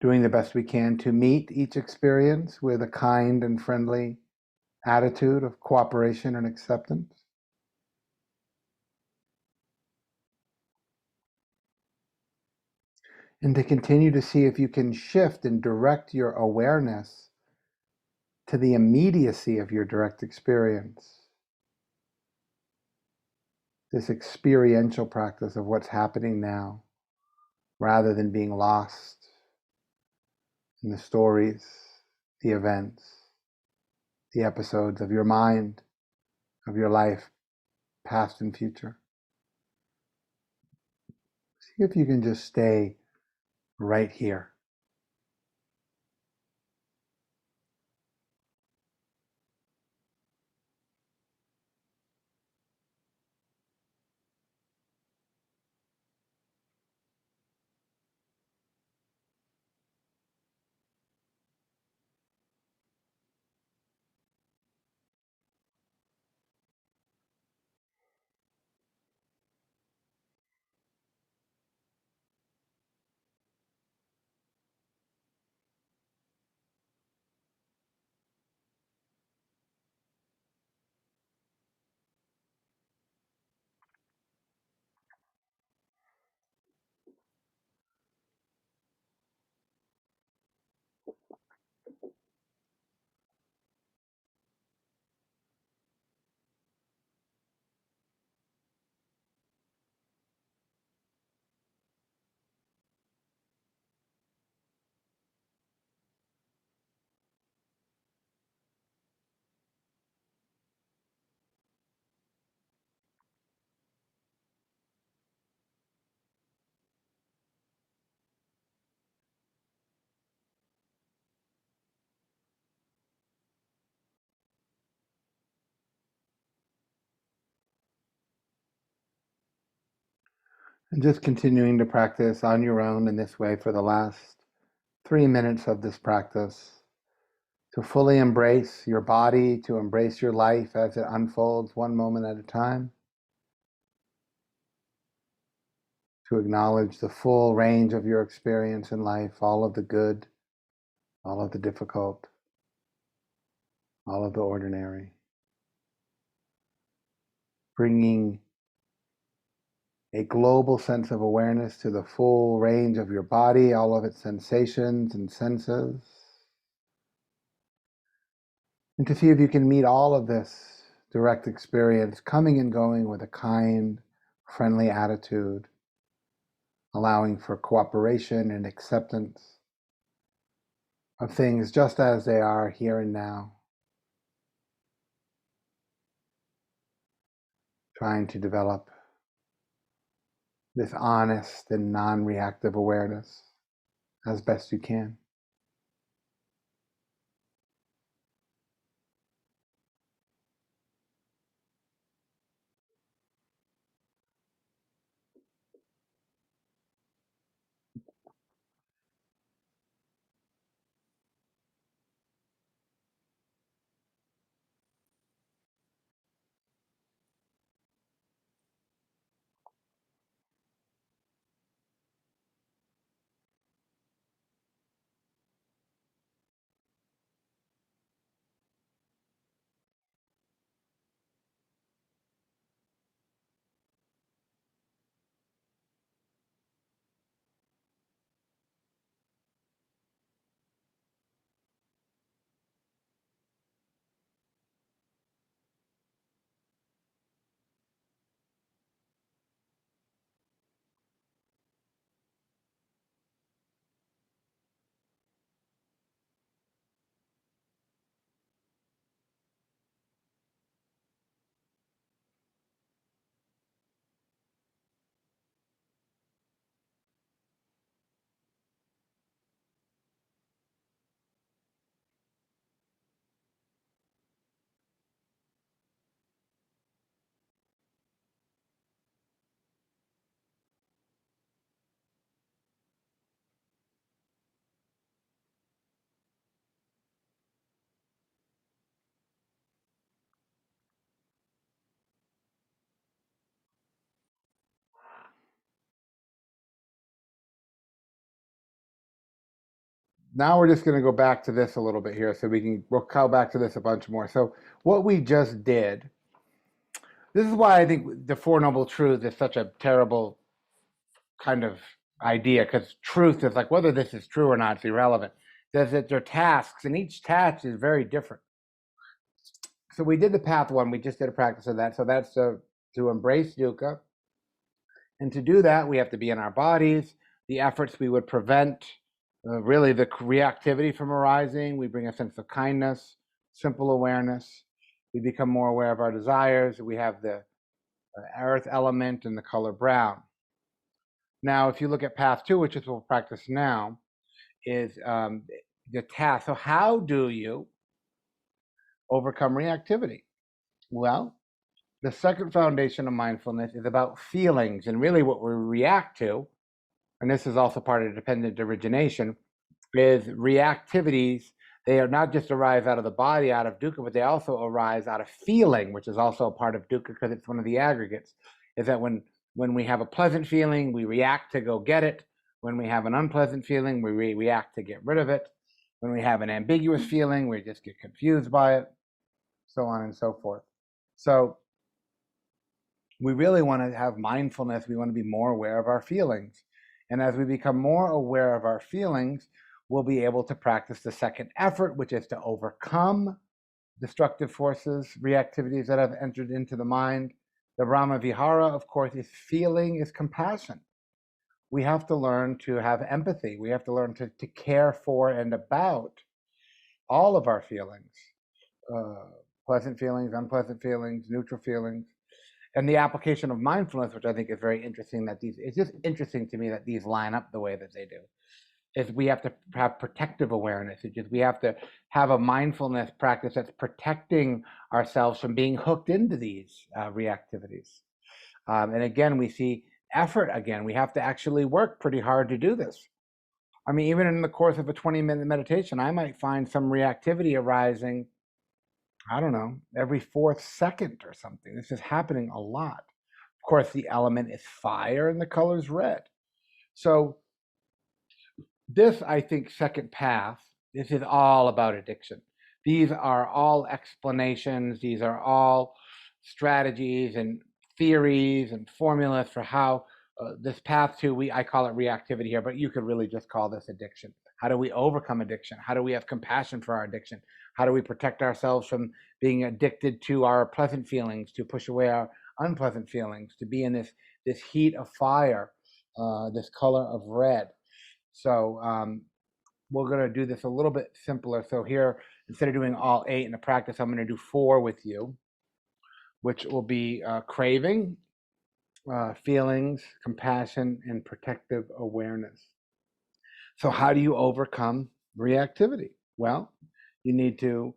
S2: doing the best we can to meet each experience with a kind and friendly attitude of cooperation and acceptance. And to continue to see if you can shift and direct your awareness to the immediacy of your direct experience. This experiential practice of what's happening now, rather than being lost in the stories, the events, the episodes of your mind, of your life, past and future. See if you can just stay right here. And just continuing to practice on your own in this way for the last 3 minutes of this practice, to fully embrace your body, to embrace your life as it unfolds one moment at a time, to acknowledge the full range of your experience in life, all of the good, all of the difficult, all of the ordinary, bringing a global sense of awareness to the full range of your body, all of its sensations and senses, and to see if you can meet all of this direct experience coming and going with a kind, friendly attitude, allowing for cooperation and acceptance of things just as they are here and now, trying to develop this honest and non-reactive awareness as best you can. now we're just going to go back to this a little bit here so we'll go back to this a bunch more. So what we just did, this is why I think the Four Noble Truths is such a terrible kind of idea, because truth is like, whether this is true or not, it's irrelevant. They're tasks, and each task is very different. So we did the path one, we just did a practice of that. So that's to embrace dukkha. And to do that, we have to be in our bodies. The efforts we would prevent really the reactivity from arising. We bring a sense of kindness, simple awareness. We become more aware of our desires. We have the earth element and the color brown. Now, if you look at path two, which is what we'll practice now, is the task. So how do you overcome reactivity? Well, the second foundation of mindfulness is about feelings, and really what we react to, and this is also part of dependent origination, is reactivities. They are not just arise out of the body, out of dukkha, but they also arise out of feeling, which is also a part of dukkha because it's one of the aggregates. Is that when we have a pleasant feeling, we react to go get it. When we have an unpleasant feeling, we react to get rid of it. When we have an ambiguous feeling, we just get confused by it, so on and so forth. So we really want to have mindfulness. We want to be more aware of our feelings. And as we become more aware of our feelings, we'll be able to practice the second effort, which is to overcome destructive forces, reactivities that have entered into the mind. The Brahma Vihara, of course, is feeling, is compassion. We have to learn to have empathy. We have to learn to care for and about all of our feelings, pleasant feelings, unpleasant feelings, neutral feelings. And the application of mindfulness, which I think is very interesting, it's just interesting to me that these line up the way that they do, is we have to have protective awareness. It's just we have to have a mindfulness practice that's protecting ourselves from being hooked into these reactivities. And again, we see effort again. We have to actually work pretty hard to do this. I mean, even in the course of a 20-minute meditation, I might find some reactivity arising, I don't know, every fourth second or something. This is happening a lot. Of course, the element is fire and the color is red. So this, I think, second path, this is all about addiction. These are all explanations. These are all strategies and theories and formulas for how this path to, I call it reactivity here, but you could really just call this addiction. How do we overcome addiction? How do we have compassion for our addiction? How do we protect ourselves from being addicted to our pleasant feelings, to push away our unpleasant feelings, to be in this heat of fire, this color of red? So we're going to do this a little bit simpler. So here, instead of doing all 8 in the practice, I'm going to do 4 with you, which will be craving, feelings, compassion, and protective awareness. So how do you overcome reactivity? Well, you need to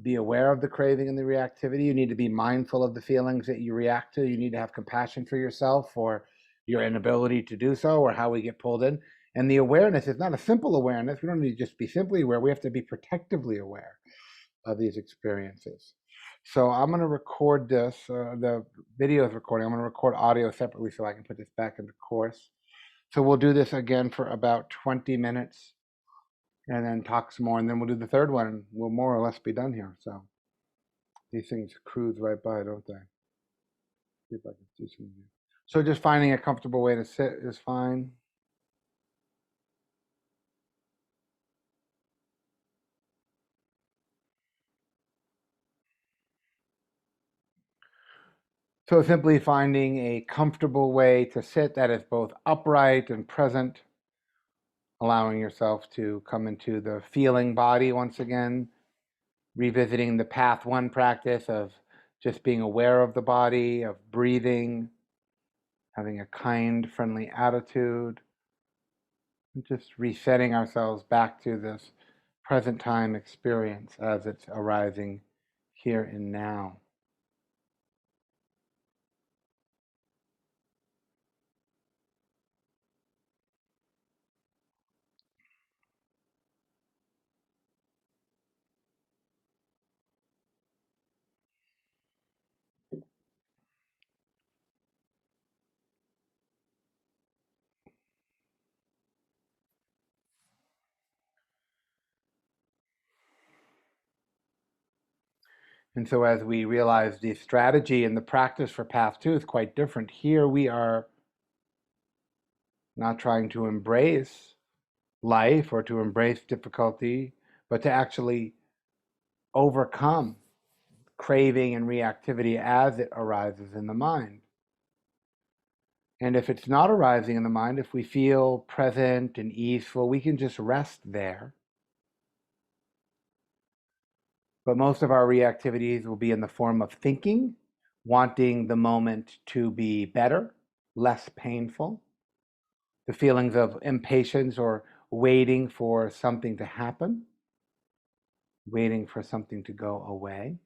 S2: be aware of the craving and the reactivity. You need to be mindful of the feelings that you react to. You need to have compassion for yourself for your inability to do so, or how we get pulled in. And the awareness is not a simple awareness. We don't need to just be simply aware. We have to be protectively aware of these experiences. So I'm going to record this. The video is recording. I'm going to record audio separately so I can put this back in the course. So we'll do this again for about 20 minutes and then talk some more. And then we'll do the third one and we'll more or less be done here. So these things cruise right by, don't they? See if I can do some. So just finding a comfortable way to sit is fine. So simply finding a comfortable way to sit that is both upright and present, allowing yourself to come into the feeling body once again, revisiting the path 1 practice of just being aware of the body, of breathing, having a kind, friendly attitude, and just resetting ourselves back to this present time experience as it's arising here and now. And so as we realize the strategy and the practice for path two is quite different, here we are not trying to embrace life or to embrace difficulty, but to actually overcome craving and reactivity as it arises in the mind. And if it's not arising in the mind, if we feel present and easeful, we can just rest there. But most of our reactivities will be in the form of thinking, wanting the moment to be better, less painful, the feelings of impatience or waiting for something to happen, waiting for something to go away.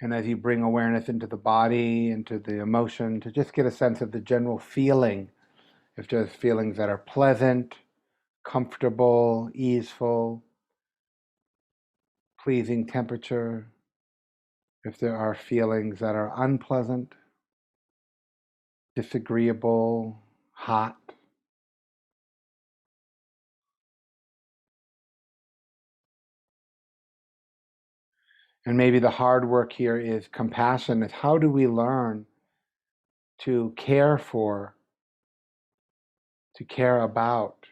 S2: And as you bring awareness into the body, into the emotion, to just get a sense of the general feeling, if there's feelings that are pleasant, comfortable, easeful, pleasing temperature, if there are feelings that are unpleasant, disagreeable, hot. And maybe the hard work here is compassion. Is how do we learn to care for, to care about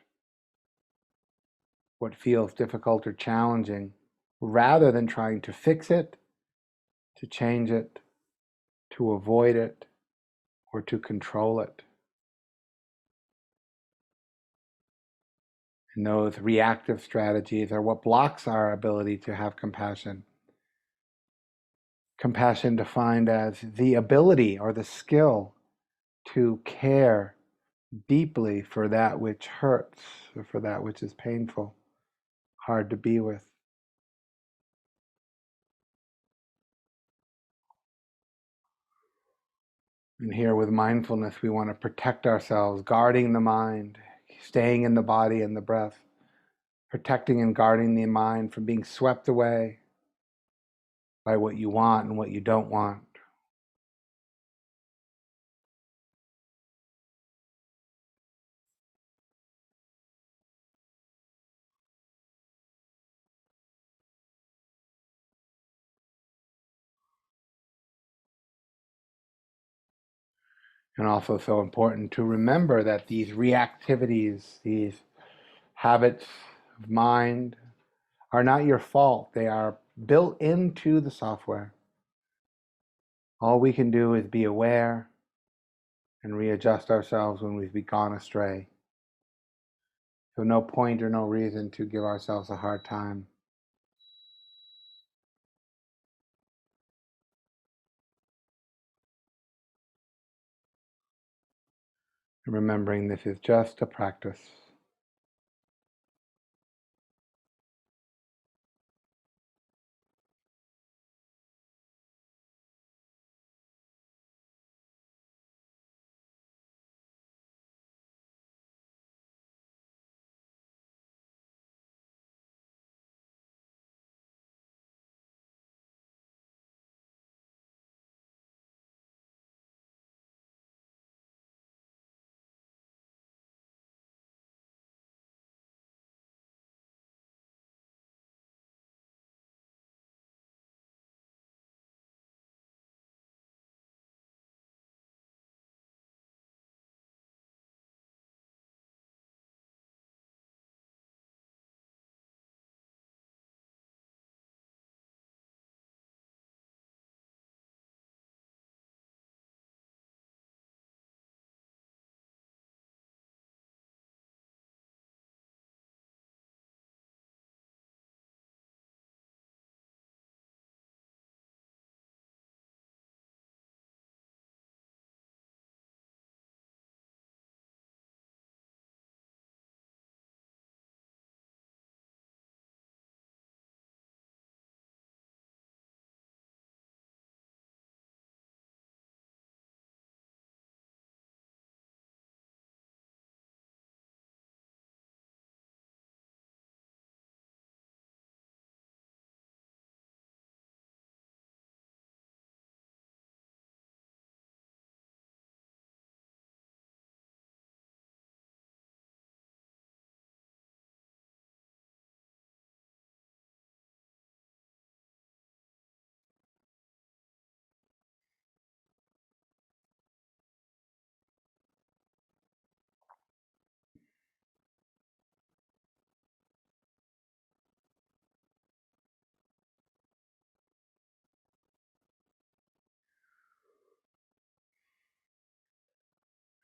S2: what feels difficult or challenging, rather than trying to fix it, to change it, to avoid it, or to control it. And those reactive strategies are what blocks our ability to have compassion. Compassion defined as the ability or the skill to care deeply for that which hurts or for that which is painful, hard to be with. And here with mindfulness, we want to protect ourselves, guarding the mind, staying in the body and the breath, protecting and guarding the mind from being swept away by what you want and what you don't want. And also so important to remember that these reactivities, these habits of mind are not your fault. They are built into the software. All we can do is be aware and readjust ourselves when we've gone astray. So no point or no reason to give ourselves a hard time. Remembering this is just a practice.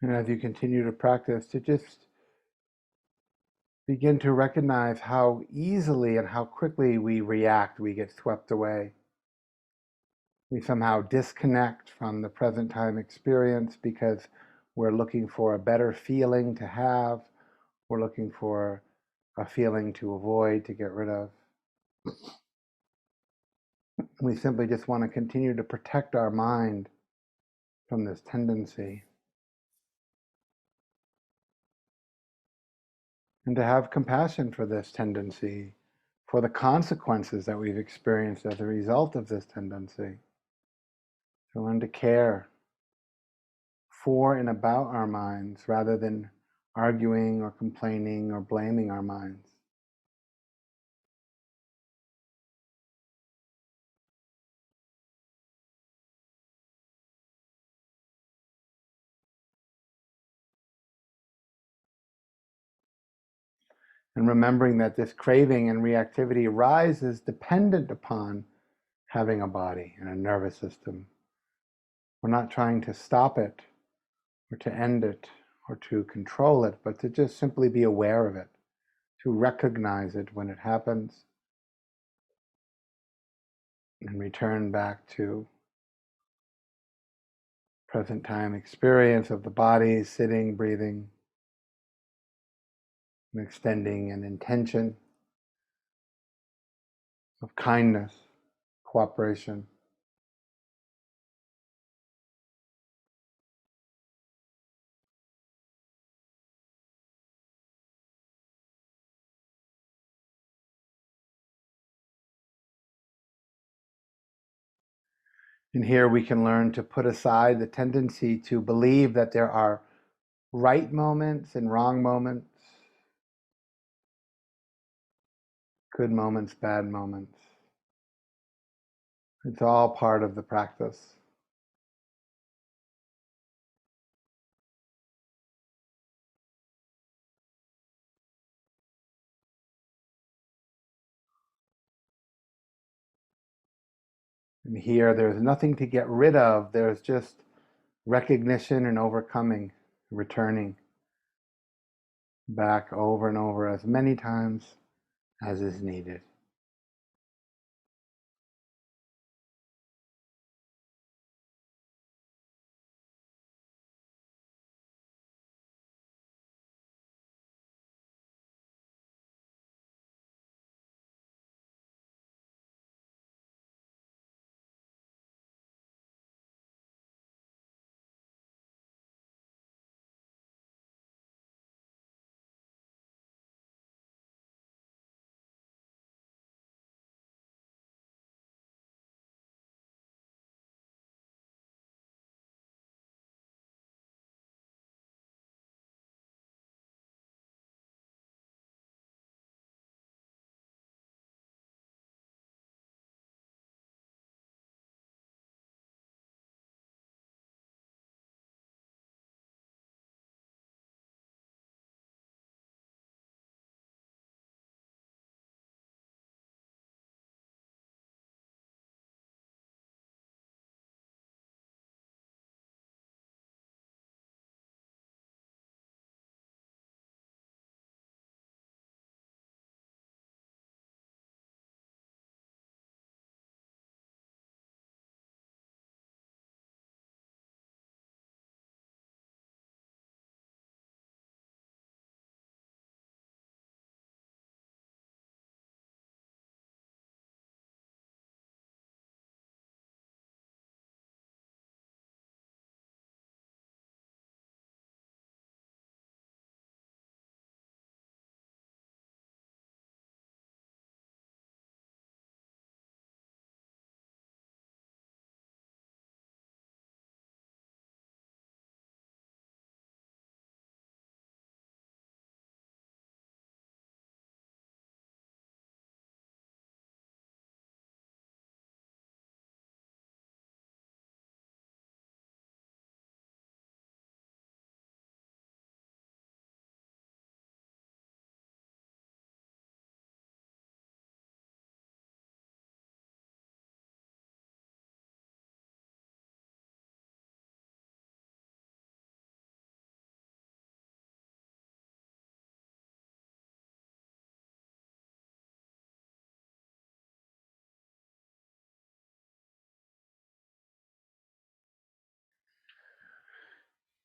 S2: And as you continue to practice, to just begin to recognize how easily and how quickly we react, we get swept away. We somehow disconnect from the present time experience because we're looking for a better feeling to have. We're looking for a feeling to avoid, to get rid of. We simply just want to continue to protect our mind from this tendency and to have compassion for this tendency, for the consequences that we've experienced as a result of this tendency. To learn to care for and about our minds rather than arguing or complaining or blaming our minds. And remembering that this craving and reactivity arises dependent upon having a body and a nervous system. We're not trying to stop it or to end it or to control it, but to just simply be aware of it, to recognize it when it happens, and return back to present time experience of the body, sitting, breathing, and extending an intention of kindness, cooperation. And here we can learn to put aside the tendency to believe that there are right moments and wrong moments, good moments, bad moments. It's all part of the practice. And here there's nothing to get rid of, there's just recognition and overcoming, returning back over and over as many times as is needed.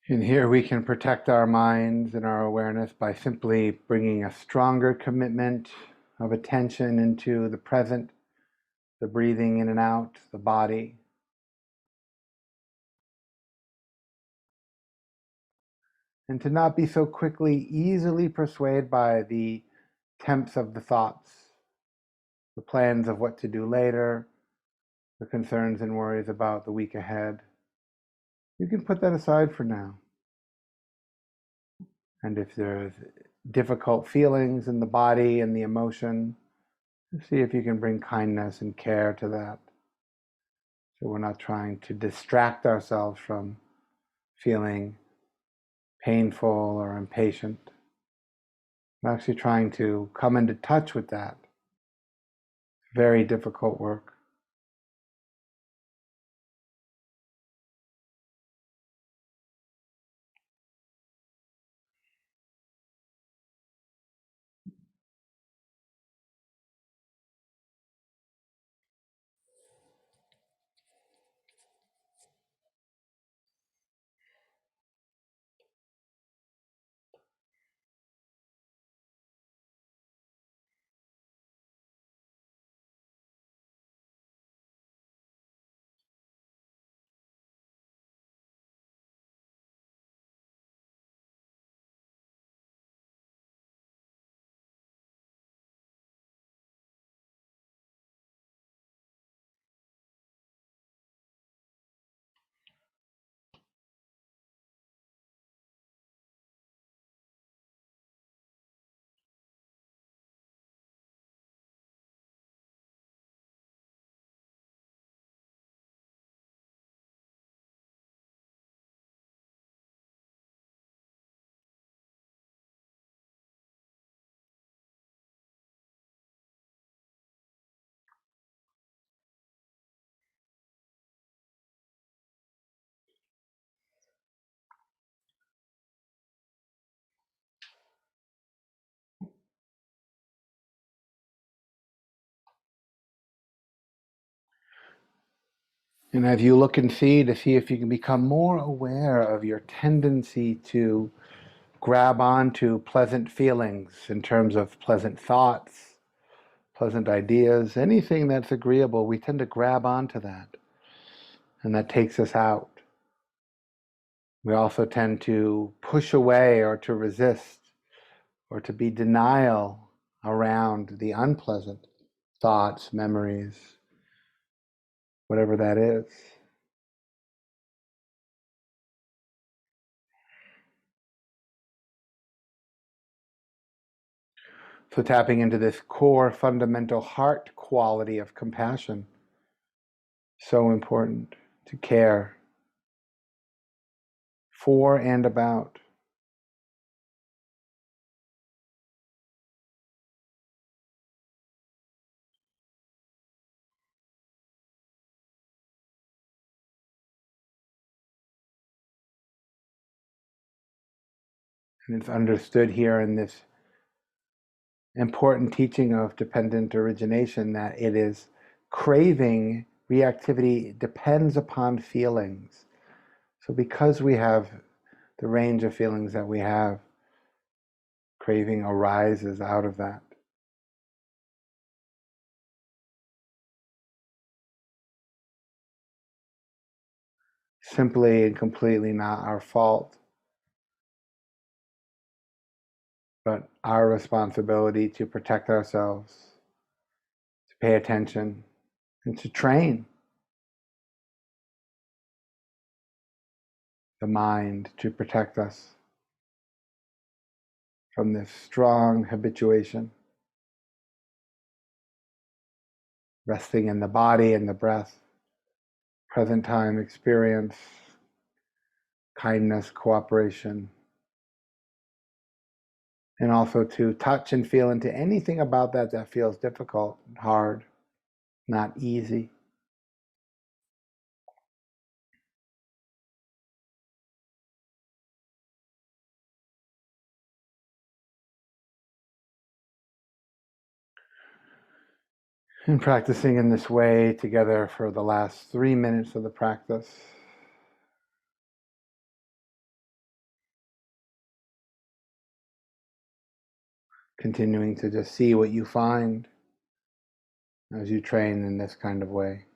S2: And here we can protect our minds and our awareness by simply bringing a stronger commitment of attention into the present, the breathing in and out, the body. And to not be so easily persuaded by the tempts of the thoughts, the plans of what to do later, the concerns and worries about the week ahead. You can put that aside for now. And if there's difficult feelings in the body and the emotion, see if you can bring kindness and care to that. So we're not trying to distract ourselves from feeling painful or impatient. We're actually trying to come into touch with that. Very difficult work. And as you look and see to see if you can become more aware of your tendency to grab onto pleasant feelings in terms of pleasant thoughts, pleasant ideas, anything that's agreeable, we tend to grab onto that. And that takes us out. We also tend to push away or to resist or to be denial around the unpleasant thoughts, memories, whatever that is. So tapping into this core fundamental heart quality of compassion, so important to care for and about. And it's understood here in this important teaching of dependent origination that it is craving reactivity depends upon feelings. So because we have the range of feelings that we have, craving arises out of that. Simply and completely not our fault, but our responsibility to protect ourselves, to pay attention, and to train the mind to protect us from this strong habituation, resting in the body and the breath, present time experience, kindness, cooperation, and also to touch and feel into anything about that that feels difficult, hard, not easy. And practicing in this way together for the last 3 minutes of the practice. Continuing to just see what you find as you train in this kind of way.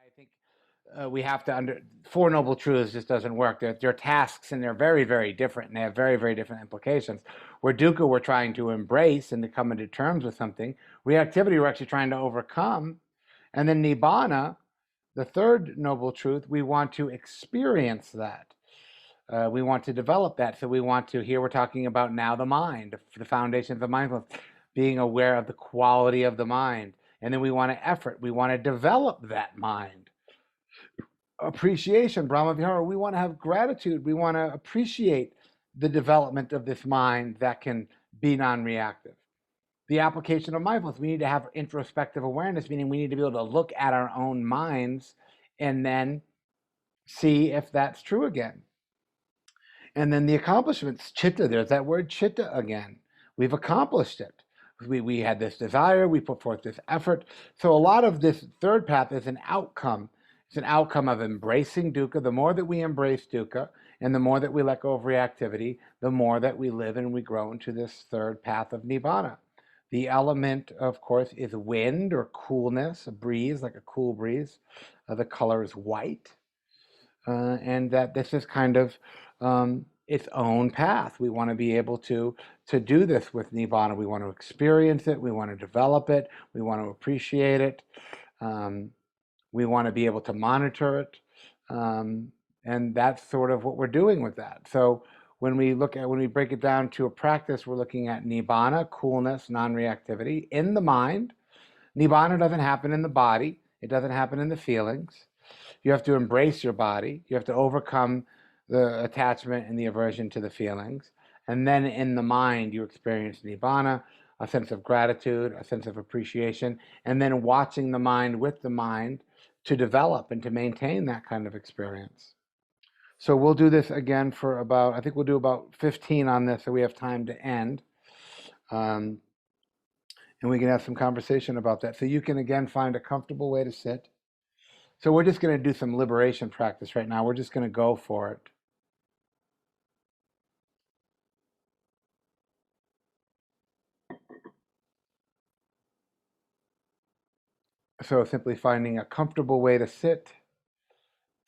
S2: I think we have to Four Noble Truths just doesn't work. They're tasks and they're very, very different and they have very, very different implications. Where dukkha we're trying to embrace and to come into terms with something, reactivity we're actually trying to overcome, and then nibbana, the third noble truth, we want to experience that. We want to develop that. So we want to, here we're talking about now the mind, the foundations of mindfulness, being aware of the quality of the mind. And then we want to effort, we want to develop that mind. Appreciation, Brahma Vihara, we want to have gratitude. We want to appreciate the development of this mind that can be non-reactive. The application of mindfulness, we need to have introspective awareness, meaning we need to be able to look at our own minds and then see if that's true again. And then the accomplishments, chitta, there's that word chitta again. We've accomplished it. We had this desire, we put forth this effort. So a lot of this third path is an outcome. It's an outcome of embracing dukkha. The more that we embrace dukkha and the more that we let go of reactivity, the more that we live and we grow into this third path of nibbana. The element, of course, is wind or coolness, a breeze, like a cool breeze. The color is white. And that this is kind of its own path. We want to be able to do this with nibbana. We want to experience it. We want to develop it. We want to appreciate it. We want to be able to monitor it. And that's sort of what we're doing with that. So when we break it down to a practice, we're looking at nibbana, coolness, non-reactivity in the mind. Nibbana doesn't happen in the body. It doesn't happen in the feelings. You have to embrace your body. You have to overcome the attachment and the aversion to the feelings. And then in the mind, you experience nibbana, a sense of gratitude, a sense of appreciation, and then watching the mind with the mind to develop and to maintain that kind of experience. So we'll do this again for I think we'll do about 15 on this so we have time to end. And we can have some conversation about that. So you can, again, find a comfortable way to sit. So we're just going to do some liberation practice right now. We're just going to go for it. So simply finding a comfortable way to sit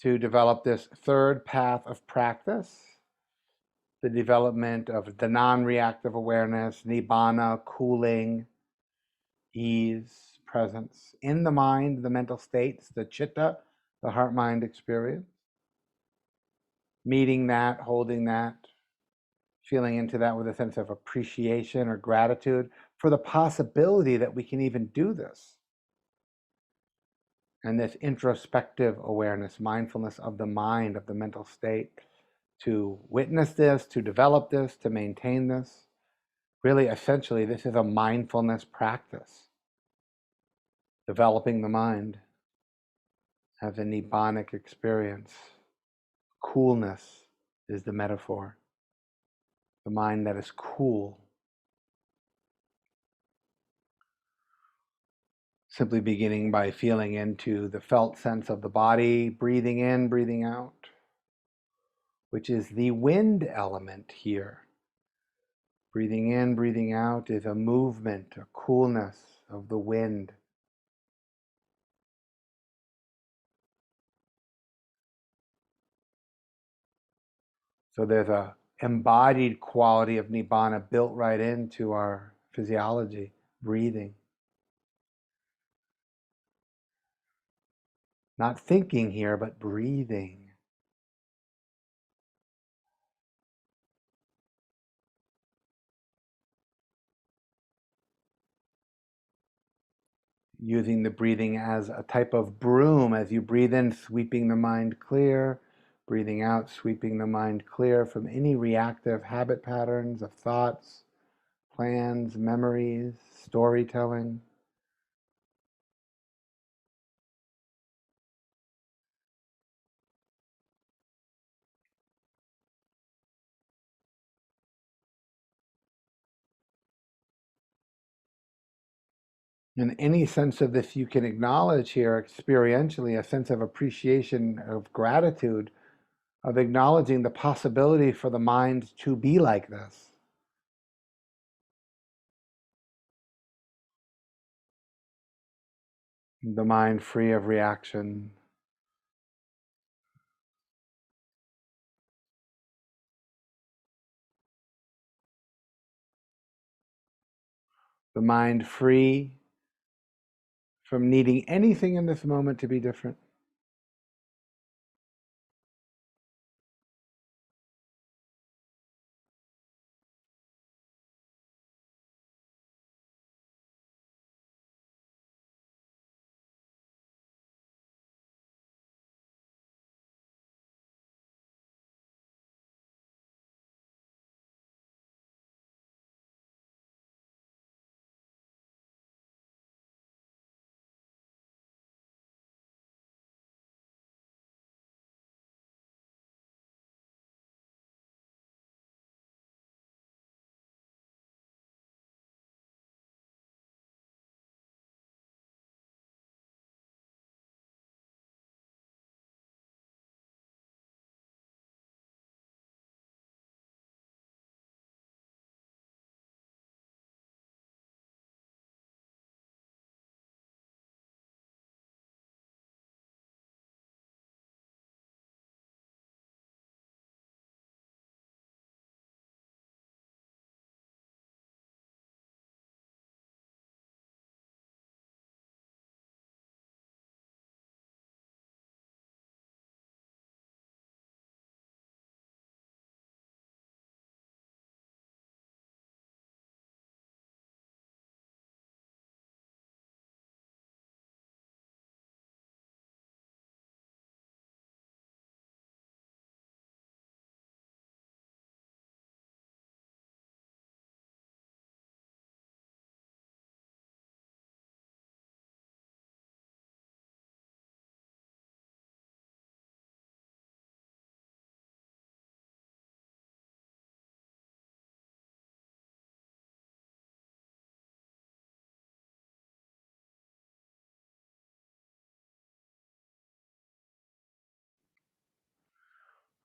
S2: to develop this third path of practice, the development of the non-reactive awareness, nibbana, cooling, ease, presence in the mind, the mental states, the chitta, the heart-mind experience. Meeting that, holding that, feeling into that with a sense of appreciation or gratitude for the possibility that we can even do this. And this introspective awareness, mindfulness of the mind, of the mental state, to witness this, to develop this, to maintain this. Really, essentially, this is a mindfulness practice. Developing the mind as a nibbanic experience. Coolness is the metaphor. The mind that is cool. Simply beginning by feeling into the felt sense of the body, breathing in, breathing out, which is the wind element here. Breathing in, breathing out is a movement, a coolness of the wind. So there's a embodied quality of nibbana built right into our physiology, breathing. Not thinking here, but breathing. Using the breathing as a type of broom. As you breathe in, sweeping the mind clear. Breathing out, sweeping the mind clear from any reactive habit patterns of thoughts, plans, memories, storytelling. And any sense of this you can acknowledge here experientially, a sense of appreciation, of gratitude, of acknowledging the possibility for the mind to be like this. The mind free of reaction. The mind free from needing anything in this moment to be different.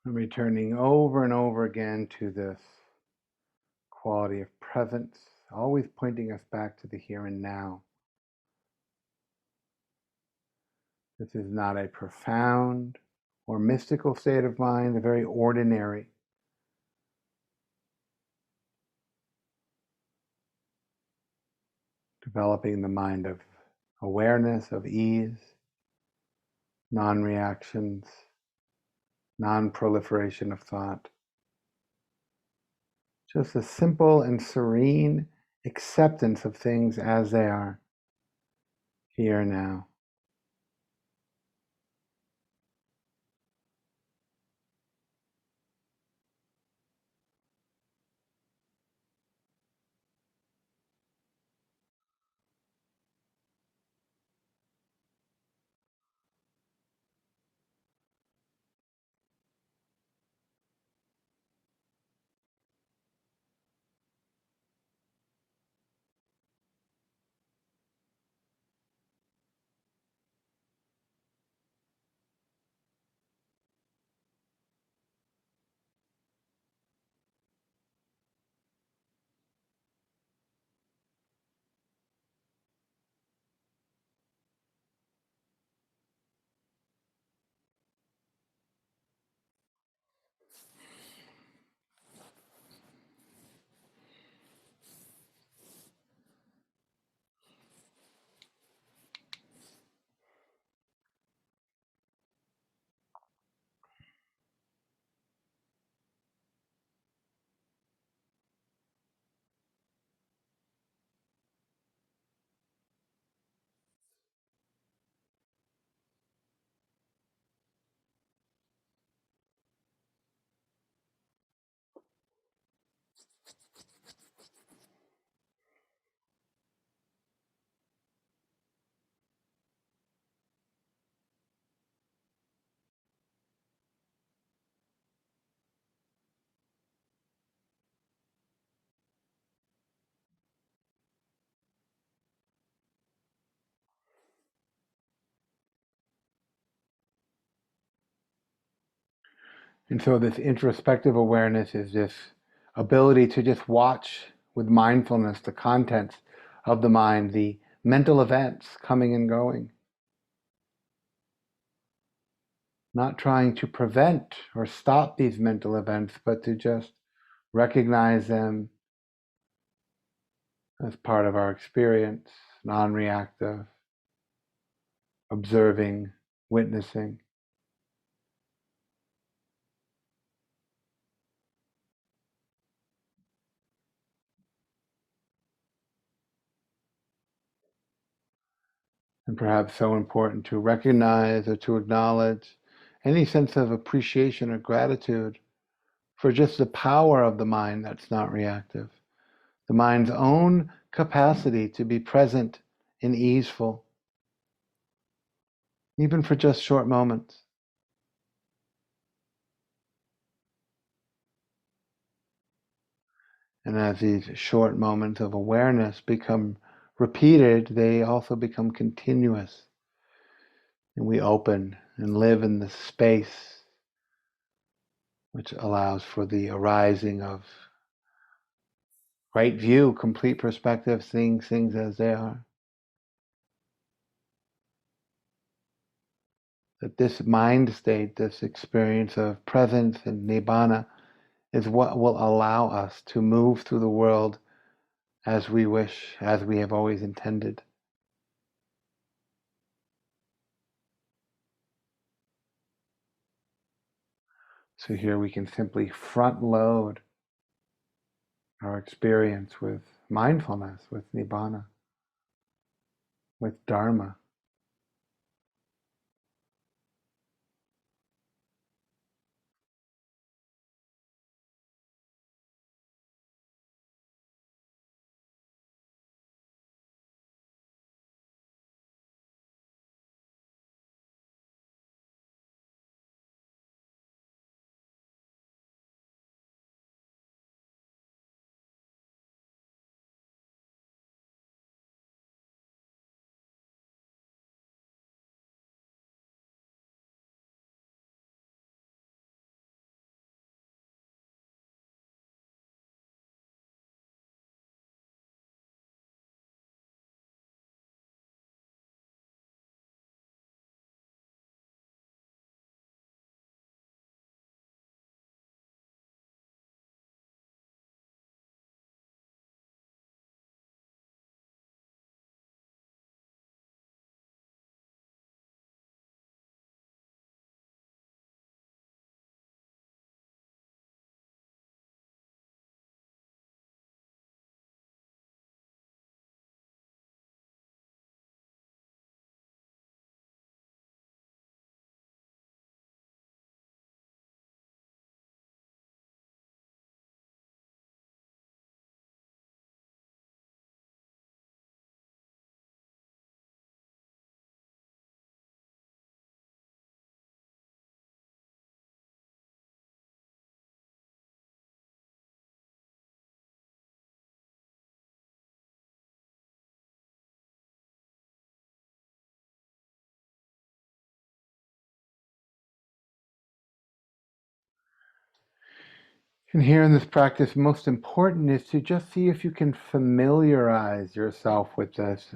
S2: And returning over and over again to this quality of presence, always pointing us back to the here and now. This is not a profound or mystical state of mind, a very ordinary. Developing the mind of awareness, of ease, non-reactions, non-proliferation of thought. Just a simple and serene acceptance of things as they are, here now. And so this introspective awareness is this ability to just watch with mindfulness the contents of the mind, the mental events coming and going, not trying to prevent or stop these mental events, but to just recognize them as part of our experience, non-reactive, observing, witnessing. And perhaps so important to recognize or to acknowledge any sense of appreciation or gratitude for just the power of the mind that's not reactive, the mind's own capacity to be present and easeful, even for just short moments. And as these short moments of awareness become repeated, they also become continuous. And we open and live in this space which allows for the arising of right view, complete perspective, seeing things as they are. That this mind state, this experience of presence and nibbana, is what will allow us to move through the world as we wish, as we have always intended. So here we can simply front load our experience with mindfulness, with nibbana, with dharma. And here in this practice, most important is to just see if you can familiarize yourself with this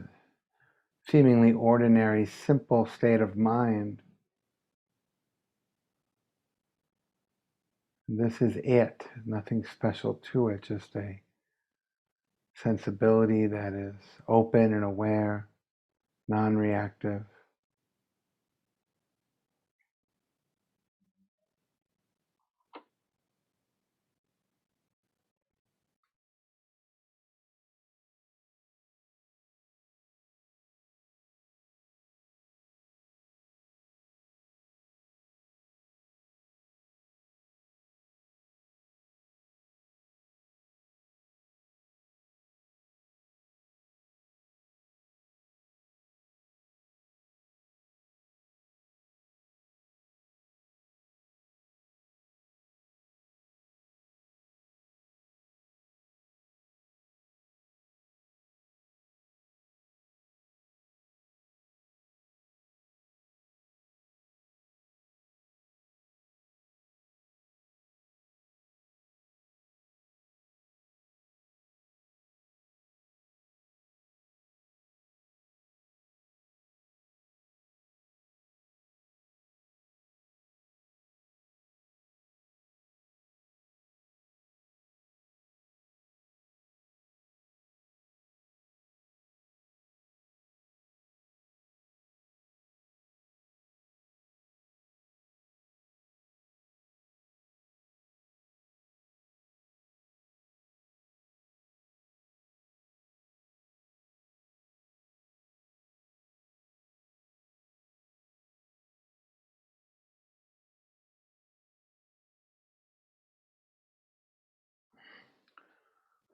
S2: seemingly ordinary, simple state of mind. This is it, nothing special to it, just a sensibility that is open and aware, non-reactive.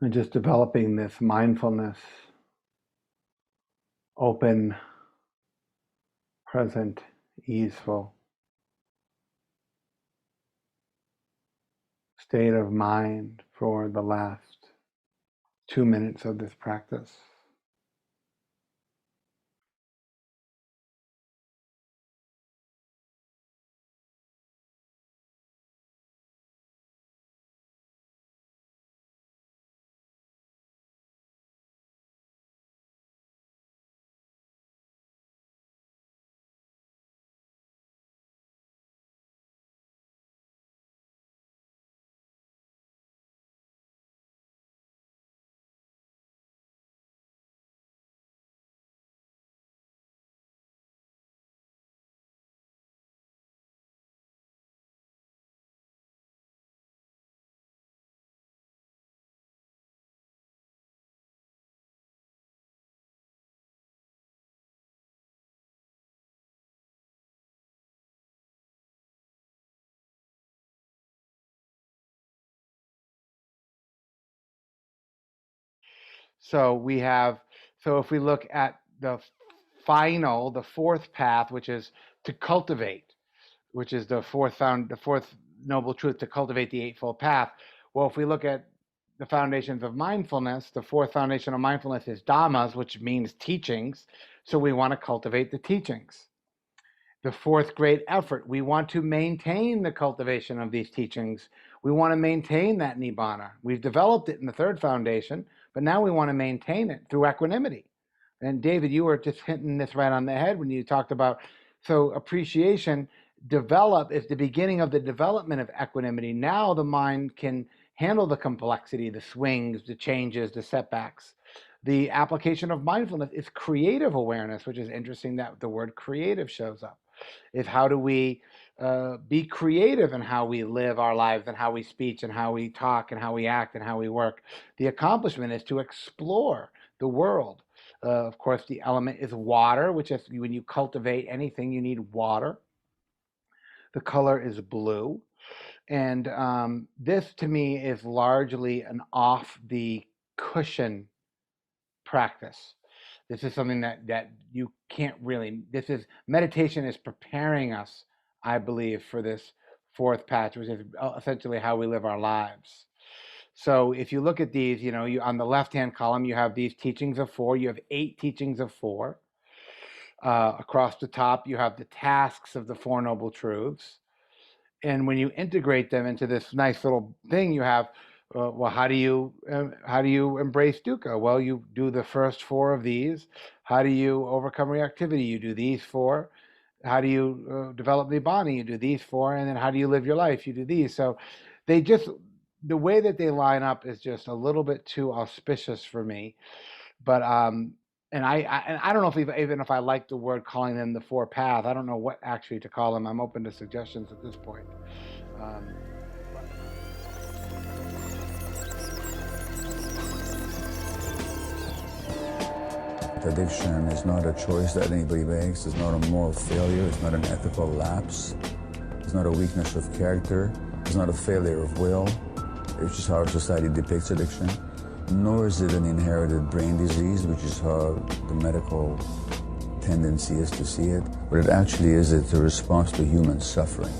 S2: And just developing this mindfulness, open, present, easeful state of mind for the last 2 minutes of this practice. So we have, so if we look at the final, the fourth path, which is to cultivate, which is the fourth noble truth, to cultivate the Eightfold Path. Well, if we look at the foundations of mindfulness, the fourth foundation of mindfulness is dhammas, which means teachings. So we want to cultivate the teachings. The fourth great effort, we want to maintain the cultivation of these teachings. We want to maintain that nibbana. We've developed it in the third foundation, but now we want to maintain it through equanimity. And David, you were just hitting this right on the head when you talked about, so appreciation is the beginning of the development of equanimity. Now the mind can handle the complexity, the swings, the changes, the setbacks. The application of mindfulness is creative awareness, which is interesting that the word creative shows up. Is how do we be creative in how we live our lives and how we speak and how we talk and how we act and how we work. The accomplishment is to explore the world. Of course, the element is water, which is when you cultivate anything, you need water. The color is blue. And this to me is largely an off the cushion practice. This is something that you can't really, this is, meditation is preparing us, I believe, for this fourth patch, which is essentially how we live our lives. So if you look at these, you on the left-hand column, you have these teachings of four. You have 8 teachings of four. Across the top, you have the tasks of the Four Noble Truths. And when you integrate them into this nice little thing you have, well, how do you embrace dukkha? Well, you do the first four of these. How do you overcome reactivity? You do these four. How do you develop nibbana? You do these four. And then how do you live your life? You do these. So they just, the way that they line up is just a little bit too auspicious for me. But and I don't know if even if I like the word calling them the four paths. I don't know what actually to call them. I'm open to suggestions at this point. Um,
S1: Addiction is not a choice that anybody makes. It's not a moral failure. It's not an ethical lapse. It's not a weakness of character. It's not a failure of will. It's just how our society depicts addiction. Nor is it an inherited brain disease, which is how the medical tendency is to see it. What it actually is, it's a response to human suffering.